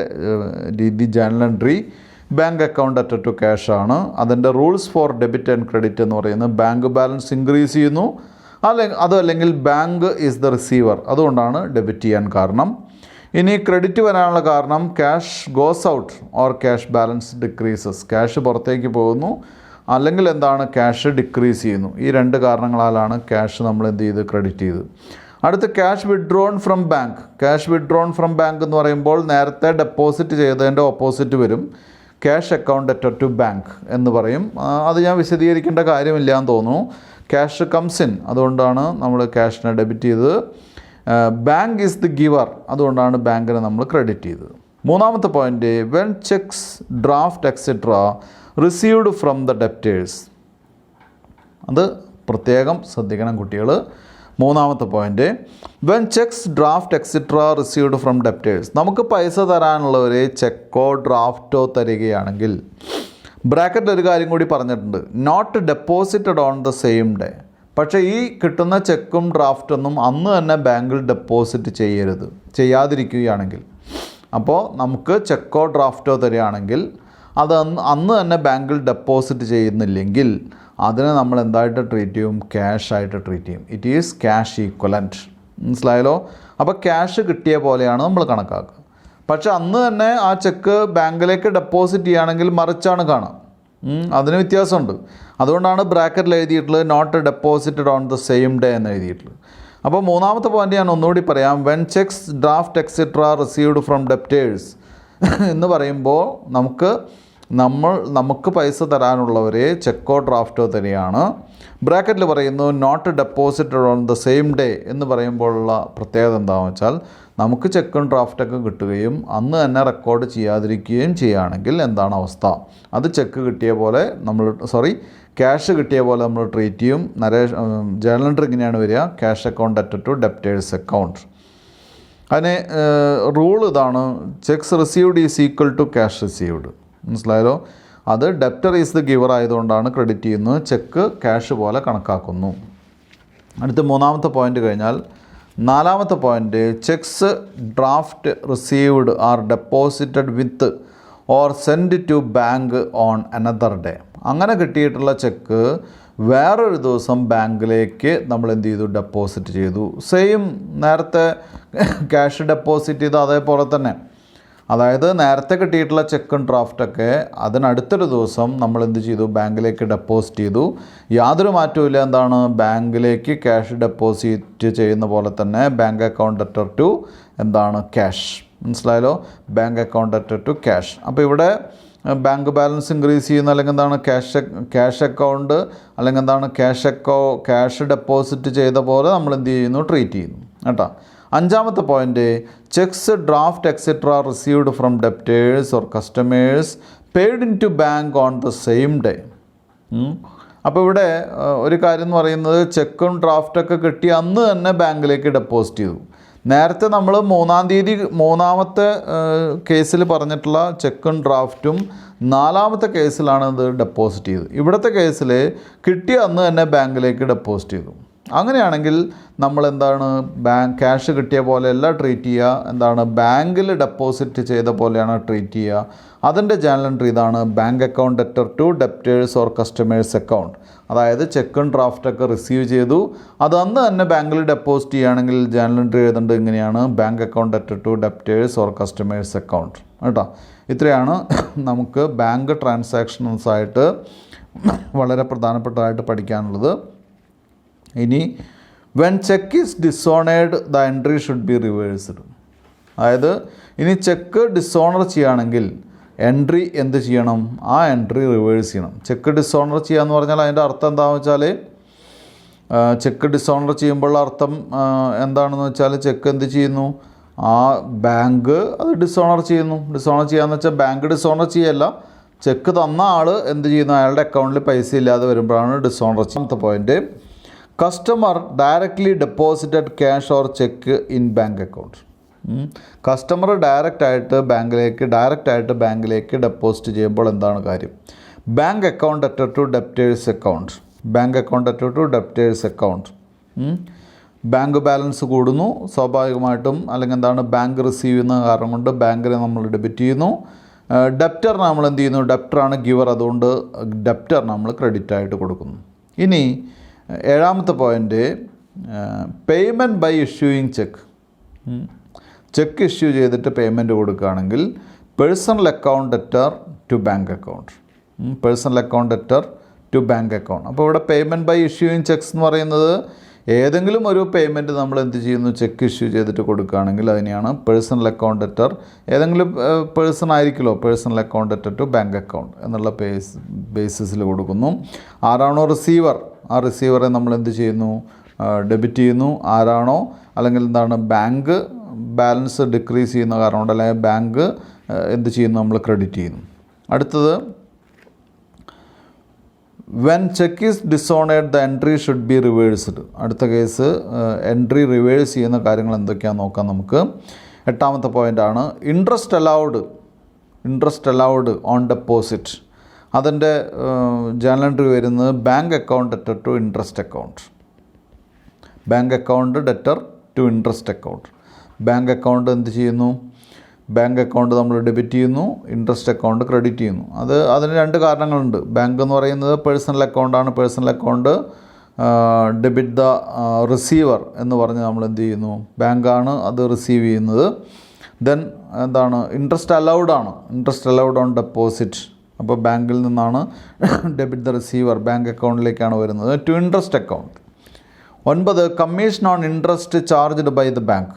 രീതി journal entry bank account added to cash ആണ്. അതിൻ്റെ rules for debit and credit എന്ന് പറയുന്നത് ബാങ്ക് ബാലൻസ് ഇൻക്രീസ് ചെയ്യുന്നു, അതല്ലെങ്കിൽ ബാങ്ക് ഈസ് ദ റിസീവർ, അതുകൊണ്ടാണ് ഡെബിറ്റ് ചെയ്യാൻ കാരണം. ഇനി ക്രെഡിറ്റ് വരാനുള്ള കാരണം cash goes out or cash balance decreases, cash പുറത്തേക്ക് പോകുന്നു, അല്ലെങ്കിൽ എന്താണ് ക്യാഷ് ഡിക്രീസ് ചെയ്യുന്നു. ഈ രണ്ട് കാരണങ്ങളാലാണ് ക്യാഷ് നമ്മൾ എന്ത് ചെയ്ത് ക്രെഡിറ്റ് ചെയ്ത്. അടുത്ത് cash withdrawn from bank. Cash withdrawn from bank എന്ന് പറയുമ്പോൾ നേരത്തെ ഡെപ്പോസിറ്റ് ചെയ്തതിൻ്റെ ഓപ്പോസിറ്റ് വരും, cash account added to bank എന്ന് പറയും. അത് ഞാൻ വിശദീകരിക്കേണ്ട കാര്യമില്ല എന്ന് തോന്നുന്നു. ക്യാഷ് കംസ് ഇൻ, അതുകൊണ്ടാണ് നമ്മൾ ക്യാഷിനെ ഡെബിറ്റ് ചെയ്തത്. ബാങ്ക് ഈസ് ദി ഗിവർ, അതുകൊണ്ടാണ് ബാങ്കിനെ നമ്മൾ ക്രെഡിറ്റ് ചെയ്തത്. മൂന്നാമത്തെ point, when cheques draft etcetera received from the debtors. അത് പ്രത്യേകം ശ്രദ്ധിക്കണം കുട്ടികൾ. മൂന്നാമത്തെ point, when cheques draft etcetera received from debtors. നമുക്ക് പൈസ തരാനുള്ളവർ ചെക്കോ ഡ്രാഫ്റ്റോ തരികയാണെങ്കിൽ, ബ്രാക്കറ്റിൽ ഒരു കാര്യം കൂടി പറഞ്ഞിട്ടുണ്ട്, not deposited on the same day. പക്ഷേ ഈ കിട്ടുന്ന ചെക്കും ഡ്രാഫ്റ്റൊന്നും അന്ന് തന്നെ ബാങ്കിൽ ഡെപ്പോസിറ്റ് ചെയ്യാതിരിക്കുകയാണെങ്കിൽ, അപ്പോൾ നമുക്ക് ചെക്കോ ഡ്രാഫ്റ്റോ തരികയാണെങ്കിൽ അത് അന്ന് തന്നെ ബാങ്കിൽ ഡെപ്പോസിറ്റ് ചെയ്യുന്നില്ലെങ്കിൽ അതിനെ നമ്മൾ എന്തായിട്ട് ട്രീറ്റ് ചെയ്യും, ക്യാഷ് ആയിട്ട് ട്രീറ്റ് ചെയ്യും. It is cash equivalent. മനസ്സിലായല്ലോ? അപ്പോൾ ക്യാഷ് കിട്ടിയ പോലെയാണ് നമ്മൾ കണക്കാക്കുക. പക്ഷെ അന്ന് തന്നെ ആ ചെക്ക് ബാങ്കിലേക്ക് ഡെപ്പോസിറ്റ് ചെയ്യുകയാണെങ്കിൽ മറിച്ചാണ് കാണുക. അതിന് വ്യത്യാസമുണ്ട്. അതുകൊണ്ടാണ് ബ്രാക്കറ്റിൽ എഴുതിയിട്ടുള്ളത് not deposited on the same day എന്ന് എഴുതിയിട്ടുള്ളത്. അപ്പോൾ മൂന്നാമത്തെ പോയിൻ്റ് ഞാൻ ഒന്നുകൂടി പറയാം. When cheques draft etcetera received from debtors എന്ന് പറയുമ്പോൾ നമുക്ക് പൈസ തരാനുള്ളവരെ ചെക്കോ ഡ്രാഫ്റ്റോ തന്നെയാണ്. ബ്രാക്കറ്റിൽ പറയുന്നു not deposited on the same day എന്ന് പറയുമ്പോഴുള്ള പ്രത്യേകത എന്താണെന്ന് വെച്ചാൽ, നമുക്ക് ചെക്കും ഡ്രാഫ്റ്റൊക്കെ കിട്ടുകയും അന്ന് തന്നെ റെക്കോർഡ് ചെയ്യാതിരിക്കുകയും ചെയ്യുകയാണെങ്കിൽ എന്താണ് അവസ്ഥ? അത് ചെക്ക് കിട്ടിയ പോലെ ക്യാഷ് കിട്ടിയ പോലെ നമ്മൾ ട്രീറ്റ് ചെയ്യും. ജേർണൽ എൻട്രി ഇങ്ങനെയാണ് വരിക, cash account added to debtors account. അതിന് റൂൾ ഇതാണ്, cheques received is equal to cash received. മനസ്സിലായല്ലോ? അത് ഡെപ്റ്റർ ഈസ് ദ ഗിവർ ആയതുകൊണ്ടാണ് ക്രെഡിറ്റ് ചെയ്യുന്നത്, ചെക്ക് ക്യാഷ് പോലെ കണക്കാക്കുന്നു. അടുത്ത മൂന്നാമത്തെ പോയിൻ്റ് കഴിഞ്ഞാൽ നാലാമത്തെ point, cheques draft received are deposited with or send to bank on another day. അങ്ങനെ കിട്ടിയിട്ടുള്ള ചെക്ക് വേറൊരു ദിവസം ബാങ്കിലേക്ക് നമ്മൾ എന്ത് ചെയ്തു, ഡെപ്പോസിറ്റ് ചെയ്തു. സെയിം നേരത്തെ ക്യാഷ് ഡെപ്പോസിറ്റ് ചെയ്തു അതേപോലെ തന്നെ. അതായത് നേരത്തെ കിട്ടിയിട്ടുള്ള ചെക്കും ഡ്രാഫ്റ്റൊക്കെ അതിനടുത്തൊരു ദിവസം നമ്മൾ എന്ത് ചെയ്തു, ബാങ്കിലേക്ക് ഡെപ്പോസിറ്റ് ചെയ്തു. യാതൊരു മാറ്റവും എന്താണ്, ബാങ്കിലേക്ക് ക്യാഷ് ഡെപ്പോസിറ്റ് ചെയ്യുന്ന പോലെ തന്നെ ബാങ്ക് അക്കൗണ്ട് അറ്റഡ് ടു എന്താണ്, ക്യാഷ്. മനസ്സിലായല്ലോ? Bank account added to cash. അപ്പോൾ ഇവിടെ ബാങ്ക് ബാലൻസ് ഇൻക്രീസ് ചെയ്യുന്ന, അല്ലെങ്കിൽ എന്താണ്, ക്യാഷ് അക്കൗണ്ട്, അല്ലെങ്കിൽ എന്താണ്, ക്യാഷ് ഡെപ്പോസിറ്റ് ചെയ്ത പോലെ നമ്മൾ എന്ത് ചെയ്യുന്നു, ട്രീറ്റ് ചെയ്യുന്നു കേട്ടോ. അഞ്ചാമത്തെ point, cheques draft etcetera received from debtors or customers paid in to bank on the same day. അപ്പോൾ ഇവിടെ ഒരു കാര്യം എന്ന് പറയുന്നത്, ചെക്കും ഡ്രാഫ്റ്റൊക്കെ കിട്ടി അന്ന് തന്നെ ബാങ്കിലേക്ക് ഡെപ്പോസിറ്റ് ചെയ്തു. നേരത്തെ നമ്മൾ മൂന്നാമത്തെ കേസിൽ പറഞ്ഞിട്ടുള്ള ചെക്കും ഡ്രാഫ്റ്റും നാലാമത്തെ കേസിലാണ് ഇത് ഡെപ്പോസിറ്റ് ചെയ്തത്. ഇവിടുത്തെ കേസിൽ കിട്ടിയ അന്ന് തന്നെ ബാങ്കിലേക്ക് ഡെപ്പോസിറ്റ് ചെയ്തു. അങ്ങനെയാണെങ്കിൽ നമ്മൾ എന്താണ് ക്യാഷ് കിട്ടിയ പോലെയല്ല ട്രീറ്റ് ചെയ്യുക, എന്താണ് ബാങ്കിൽ ഡെപ്പോസിറ്റ് ചെയ്ത പോലെയാണ് ട്രീറ്റ് ചെയ്യുക. അതിൻ്റെ ജേണൽ എൻട്രി ഇതാണ്, bank account debtor to debtors or customers account. അതായത് ചെക്കും ഡ്രാഫ്റ്റൊക്കെ റിസീവ് ചെയ്തു, അത് അന്ന് തന്നെ ബാങ്കിൽ ഡെപ്പോസിറ്റ് ചെയ്യുകയാണെങ്കിൽ ജേണൽ എൻട്രി എഴുതേണ്ടത് ഇങ്ങനെയാണ്, bank account debtor to debtors or customers account. കേട്ടോ, ഇത്രയാണ് നമുക്ക് ബാങ്ക് ട്രാൻസാക്ഷൻസ് ആയിട്ട് വളരെ പ്രധാനപ്പെട്ടതായിട്ട് പഠിക്കാനുള്ളത്. ഇനി when cheque is dishonoured the entry should be reversed. അതായത് ഇനി ചെക്ക് ഡിസോണർ ചെയ്യുകയാണെങ്കിൽ എൻട്രി എന്ത് ചെയ്യണം? ആ എൻട്രി റിവേഴ്സ് ചെയ്യണം. ചെക്ക് ഡിസോണർ ചെയ്യുക എന്ന് പറഞ്ഞാൽ അതിൻ്റെ അർത്ഥം എന്താണെന്ന് വെച്ചാൽ, ചെക്ക് ഡിസോണർ ചെയ്യുമ്പോൾ അർത്ഥം എന്താണെന്ന് വെച്ചാൽ, ചെക്ക് എന്ത് ചെയ്യുന്നു? ആ ബാങ്ക് അത് ഡിസോണർ ചെയ്യുന്നു. ഡിസോണർ ചെയ്യാന്ന് വെച്ചാൽ ബാങ്ക് ഡിസോണർ ചെയ്യല്ല, ചെക്ക് തന്ന ആൾ എന്ത് ചെയ്യുന്നു? അയാളുടെ അക്കൗണ്ടിൽ പൈസ ഇല്ലാതെ വരുമ്പോഴാണ് ഡിസോണർ. രണ്ടാമത്തെ point, customer directly deposited cash or cheque in bank account. Customer ഡയറക്റ്റായിട്ട് ബാങ്കിലേക്ക് ഡെപ്പോസിറ്റ് ചെയ്യുമ്പോൾ എന്താണ് കാര്യം? Bank account debtor to debtors account. Bank account debtor to debtors account. Bank balance കൂടുന്നു സ്വാഭാവികമായിട്ടും, അല്ലെങ്കിൽ എന്താണ്, ബാങ്ക് റിസീവ് ചെയ്യുന്ന കാരണം കൊണ്ട് ബാങ്കിനെ നമ്മൾ ഡെബിറ്റ് ചെയ്യുന്നു. ഡെപ്റ്ററിന് നമ്മൾ എന്ത് ചെയ്യുന്നു? ഡെപ്റ്ററാണ് ഗിവർ, അതുകൊണ്ട് ഡെപ്റ്റർ നമ്മൾ ക്രെഡിറ്റ് ആയിട്ട് കൊടുക്കുന്നു. ഇനി ഏഴാമത്തെ point, payment by issuing cheque. Cheque issue ചെയ്തിട്ട് പേയ്മെൻറ്റ് കൊടുക്കുകയാണെങ്കിൽ personal account debtor to bank account. Personal account debtor to bank account. അപ്പോൾ ഇവിടെ പേയ്മെൻറ്റ് ബൈ ഇഷ്യൂയിങ് ചെക്സ് എന്ന് പറയുന്നത് ഏതെങ്കിലും ഒരു പേയ്മെൻറ്റ് നമ്മൾ എന്ത് ചെയ്യുന്നു? ചെക്ക് ഇഷ്യൂ ചെയ്തിട്ട് കൊടുക്കുകയാണെങ്കിൽ അതിനെയാണ് പേഴ്സണൽ അക്കൗണ്ട് ഡെറ്റർ. ഏതെങ്കിലും പേഴ്സൺ ആയിരിക്കുമല്ലോ, personal account debtor to bank account എന്നുള്ള ബേസിസിൽ കൊടുക്കുന്നു. ആരാണോ റിസീവർ, ആ റിസീവറെ നമ്മൾ എന്ത് ചെയ്യുന്നു? ഡെബിറ്റ് ചെയ്യുന്നു. ആരാണോ, അല്ലെങ്കിൽ എന്താണ്, ബാങ്ക് ബാലൻസ് ഡിക്രീസ് ചെയ്യുന്ന കാരണം കൊണ്ട്, അല്ലെങ്കിൽ ബാങ്ക് എന്ത് ചെയ്യുന്നു? നമ്മൾ ക്രെഡിറ്റ് ചെയ്യുന്നു. അടുത്തത്, when cheque is dishonoured the entry should be reversed. അടുത്ത കേസ് എൻട്രി റിവേഴ്സ് ചെയ്യുന്ന കാര്യങ്ങൾ എന്തൊക്കെയാണെന്ന് നോക്കാം നമുക്ക്. എട്ടാമത്തെ പോയിൻ്റാണ് ഇൻട്രസ്റ്റ് അലൗഡ് ഓൺ ഡെപ്പോസിറ്റ്. അതിൻ്റെ ജേണൽ എൻട്രി വരുന്നത് bank account debtor to interest account. Bank account debtor to interest account. Bank account എന്ത് ചെയ്യുന്നു? ബാങ്ക് അക്കൗണ്ട് നമ്മൾ ഡെബിറ്റ് ചെയ്യുന്നു, ഇൻട്രസ്റ്റ് അക്കൗണ്ട് ക്രെഡിറ്റ് ചെയ്യുന്നു. അതിന് രണ്ട് കാരണങ്ങളുണ്ട്. ബാങ്ക് എന്ന് പറയുന്നത് പേഴ്സണൽ അക്കൗണ്ടാണ്. Personal account debit the receiver എന്ന് പറഞ്ഞ് നമ്മൾ എന്ത് ചെയ്യുന്നു? ബാങ്കാണ് അത് റിസീവ് ചെയ്യുന്നത്. ദെൻ എന്താണ്? Interest allowed on deposit. അപ്പോൾ ബാങ്കിൽ നിന്നാണ് ഡെബിറ്റ് ദ റിസീവർ ബാങ്ക് അക്കൗണ്ടിലേക്കാണ് വരുന്നത്. To interest account. 9, commission on interest charged by the bank.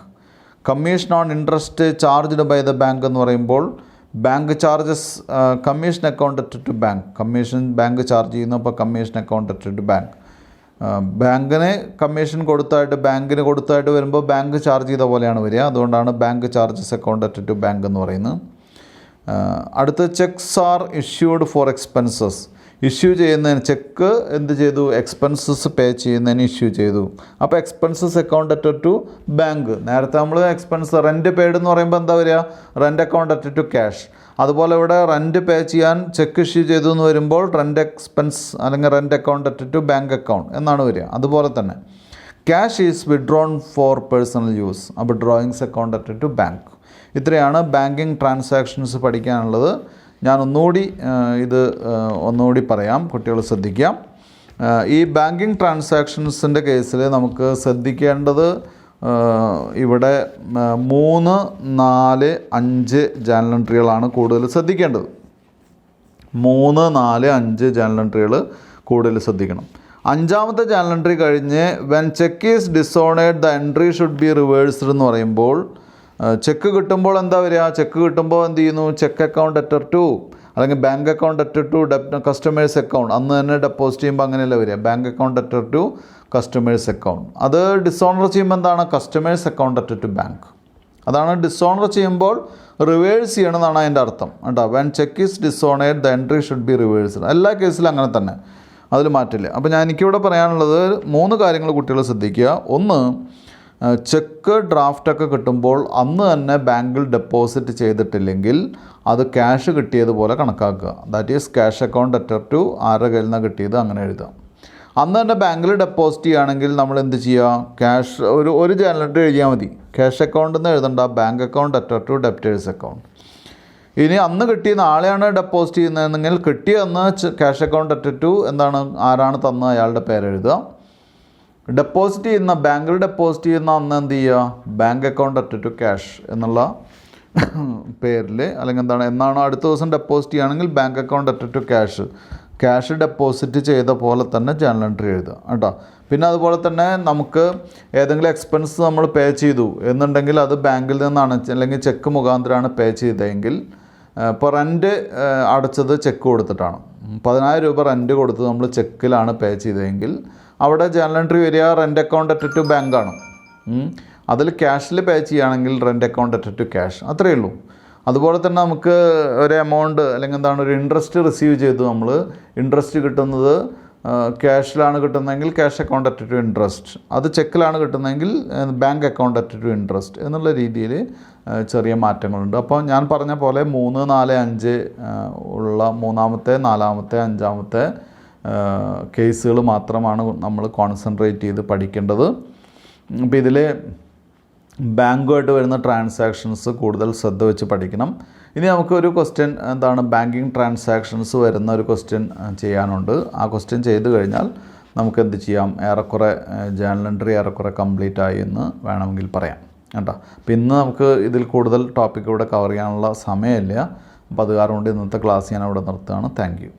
Commission on interest charged by the bank എന്ന് പറയുമ്പോൾ bank charges commission account to bank. Commission bank charge ചെയ്യുന്നു, അപ്പോൾ commission account to bank. ബാങ്കിന് commission ബാങ്കിന് കൊടുത്തായിട്ട് വരുമ്പോൾ bank charge ചെയ്ത പോലെയാണ് വരിക. അതുകൊണ്ടാണ് bank charges account to bank എന്ന് പറയുന്നത്. അടുത്ത, cheques are issued for expenses. Issue ചെയ്യുന്നതിന് ചെക്ക് എന്ത് ചെയ്തു? എക്സ്പെൻസസ് പേ ചെയ്യുന്നതിന് ഇഷ്യൂ ചെയ്തു. അപ്പോൾ expenses account debtor to bank. നേരത്തെ നമ്മൾ എക്സ്പെൻസ് റെൻറ്റ് പെയ്ഡ് എന്ന് പറയുമ്പോൾ എന്താ വരിക? Rent account debtor to cash. അതുപോലെ ഇവിടെ റെൻറ്റ് പേ ചെയ്യാൻ ചെക്ക് ഇഷ്യൂ ചെയ്തു എന്ന് വരുമ്പോൾ റെൻറ്റ് എക്സ്പെൻസ് അല്ലെങ്കിൽ rent account debtor to bank account എന്നാണ് വരിക. അതുപോലെ തന്നെ cash is withdrawn for personal use. അപ്പോൾ drawings account debtor to bank. ഇത്രയാണ് ബാങ്കിങ് ട്രാൻസാക്ഷൻസ് പഠിക്കാനുള്ളത്. ഞാൻ ഒന്നുകൂടി പറയാം, കുട്ടികൾ ശ്രദ്ധിക്കാം. ഈ ബാങ്കിങ് ട്രാൻസാക്ഷൻസിൻ്റെ കേസിൽ നമുക്ക് ശ്രദ്ധിക്കേണ്ടത് ഇവിടെ 3, 4, 5 ജേണൽ എൻട്രികളാണ് കൂടുതൽ ശ്രദ്ധിക്കേണ്ടത്. 3, 4, 5 ജേണൽ എൻട്രികൾ കൂടുതൽ ശ്രദ്ധിക്കണം. 5ാമത്തെ ജേണൽ എൻട്രി കഴിഞ്ഞ് when cheque is dishonoured the entry should be reversed എന്ന് പറയുമ്പോൾ ചെക്ക് കിട്ടുമ്പോൾ എന്താ വരിക? ചെക്ക് കിട്ടുമ്പോൾ എന്ത് ചെയ്യുന്നു? ചെക്ക് അക്കൗണ്ട് ഡെറ്റർ ടു അല്ലെങ്കിൽ bank account debtor to customers account. അന്ന് തന്നെ ഡെപ്പോസിറ്റ് ചെയ്യുമ്പോൾ അങ്ങനെയല്ല വരിക. Bank account debtor to customers account. അത് ഡിസോണർ ചെയ്യുമ്പോൾ എന്താണ്? Customers account debtor to bank. അതാണ് ഡിസോണർ ചെയ്യുമ്പോൾ റിവേഴ്സ് ചെയ്യണമെന്നാണ് അതിൻ്റെ അർത്ഥം കേട്ടോ. When cheque is dishonoured the entry should be reversed. എല്ലാ കേസിലും അങ്ങനെ തന്നെ, അതിൽ മാറ്റില്ല. അപ്പോൾ എനിക്കിവിടെ പറയാനുള്ളത് 3 കാര്യങ്ങൾ കുട്ടികൾ ശ്രദ്ധിക്കുക. ഒന്ന്, ചെക്ക് ഡ്രാഫ്റ്റൊക്കെ കിട്ടുമ്പോൾ അന്ന് തന്നെ ബാങ്കിൽ ഡെപ്പോസിറ്റ് ചെയ്തിട്ടില്ലെങ്കിൽ അത് ക്യാഷ് കിട്ടിയതുപോലെ കണക്കാക്കുക. That is cash account debtor to ആരുടെ കയ്യിൽ നിന്നാണ് കിട്ടിയത് അങ്ങനെ എഴുതാം. അന്ന് തന്നെ ബാങ്കിൽ ഡെപ്പോസിറ്റ് ചെയ്യുകയാണെങ്കിൽ നമ്മൾ എന്ത് ചെയ്യുക, ക്യാഷ് ഒരു ജേണൽ എൻട്രി എഴുതിയാൽ മതി. ക്യാഷ് അക്കൗണ്ട് എന്ന് എഴുതണ്ട, bank account debtor to debtors account. ഇനി അന്ന് കിട്ടി നാളെയാണ് ഡെപ്പോസിറ്റ് ചെയ്യുന്നതെങ്കിൽ കിട്ടിയ അന്ന് ക്യാഷ് അക്കൗണ്ട് അറ്റർ ടു എന്താണ്, ആരാണ് തന്ന അയാളുടെ പേരെഴുതുക. ഡെപ്പോസിറ്റ് ചെയ്യുന്ന ബാങ്കിൽ ഡെപ്പോസിറ്റ് ചെയ്യുന്ന അന്ന് എന്ത് ചെയ്യുക, bank account debtor to cash എന്നുള്ള പേരിൽ, അല്ലെങ്കിൽ എന്താണ്, എന്നാണോ അടുത്ത ദിവസം ഡെപ്പോസിറ്റ് ചെയ്യുകയാണെങ്കിൽ bank account debtor to cash deposit ചെയ്ത പോലെ തന്നെ ജേണൽ എൻട്രി എഴുതുക കേട്ടോ. പിന്നെ അതുപോലെ തന്നെ നമുക്ക് ഏതെങ്കിലും എക്സ്പെൻസ് നമ്മൾ പേ ചെയ്തു എന്നുണ്ടെങ്കിൽ അത് ബാങ്കിൽ നിന്നാണ് അല്ലെങ്കിൽ ചെക്ക് മുഖാന്തരമാണ് പേ ചെയ്തതെങ്കിൽ, ഇപ്പോൾ റെൻറ്റ് അടച്ചത് ചെക്ക് കൊടുത്തിട്ടാണ്, 10,000 രൂപ റെൻറ്റ് കൊടുത്ത് നമ്മൾ ചെക്കിലാണ് പേ ചെയ്തതെങ്കിൽ അവിടെ ജേണൽ എൻട്രി വരിക റെൻറ്റ് അക്കൗണ്ട് അറ്റർ ടു ബാങ്കാണ്. അതിൽ ക്യാഷിൽ പേ ചെയ്യുകയാണെങ്കിൽ rent account debtor to cash, അത്രയേ ഉള്ളൂ. അതുപോലെ തന്നെ നമുക്ക് ഒരു എമൗണ്ട് അല്ലെങ്കിൽ എന്താണ് ഒരു ഇൻട്രസ്റ്റ് റിസീവ് ചെയ്തു, നമ്മൾ ഇൻട്രസ്റ്റ് കിട്ടുന്നത് ക്യാഷിലാണ് കിട്ടുന്നതെങ്കിൽ cash account debtor to interest, അത് ചെക്കിലാണ് കിട്ടുന്നതെങ്കിൽ bank account debtor to interest എന്നുള്ള രീതിയിൽ ചെറിയ മാറ്റങ്ങളുണ്ട്. അപ്പോൾ ഞാൻ പറഞ്ഞ പോലെ 3, 4, 5 ഉള്ള 3-ാമത്തെ 4-ാമത്തെ 5-ാമത്തെ കേസുകൾ മാത്രമാണ് നമ്മൾ കോൺസെൻട്രേറ്റ് ചെയ്ത് പഠിക്കേണ്ടത്. അപ്പോൾ ഇതിൽ ബാങ്കുമായിട്ട് വരുന്ന ട്രാൻസാക്ഷൻസ് കൂടുതൽ ശ്രദ്ധ വെച്ച് പഠിക്കണം. ഇനി നമുക്കൊരു ക്വസ്റ്റ്യൻ എന്താണ്, ബാങ്കിങ് ട്രാൻസാക്ഷൻസ് വരുന്ന ഒരു ക്വസ്റ്റ്യൻ ചെയ്യാനുണ്ട്. ആ ക്വസ്റ്റ്യൻ ചെയ്ത് കഴിഞ്ഞാൽ നമുക്ക് എന്ത് ചെയ്യാം, ഏറെക്കുറെ ജേണൽ എൻട്രി ഏറെക്കുറെ കംപ്ലീറ്റ് ആയി എന്ന് വേണമെങ്കിൽ പറയാം കേട്ടോ. അപ്പോൾ ഇന്ന് നമുക്ക് ഇതിൽ കൂടുതൽ ടോപ്പിക്ക് ഇവിടെ കവർ ചെയ്യാനുള്ള സമയമില്ല. അപ്പോൾ അത് കാരണം കൊണ്ട് ഇന്നത്തെ ക്ലാസ് ഞാൻ ഇവിടെ നിർത്തുകയാണ്. Thank you.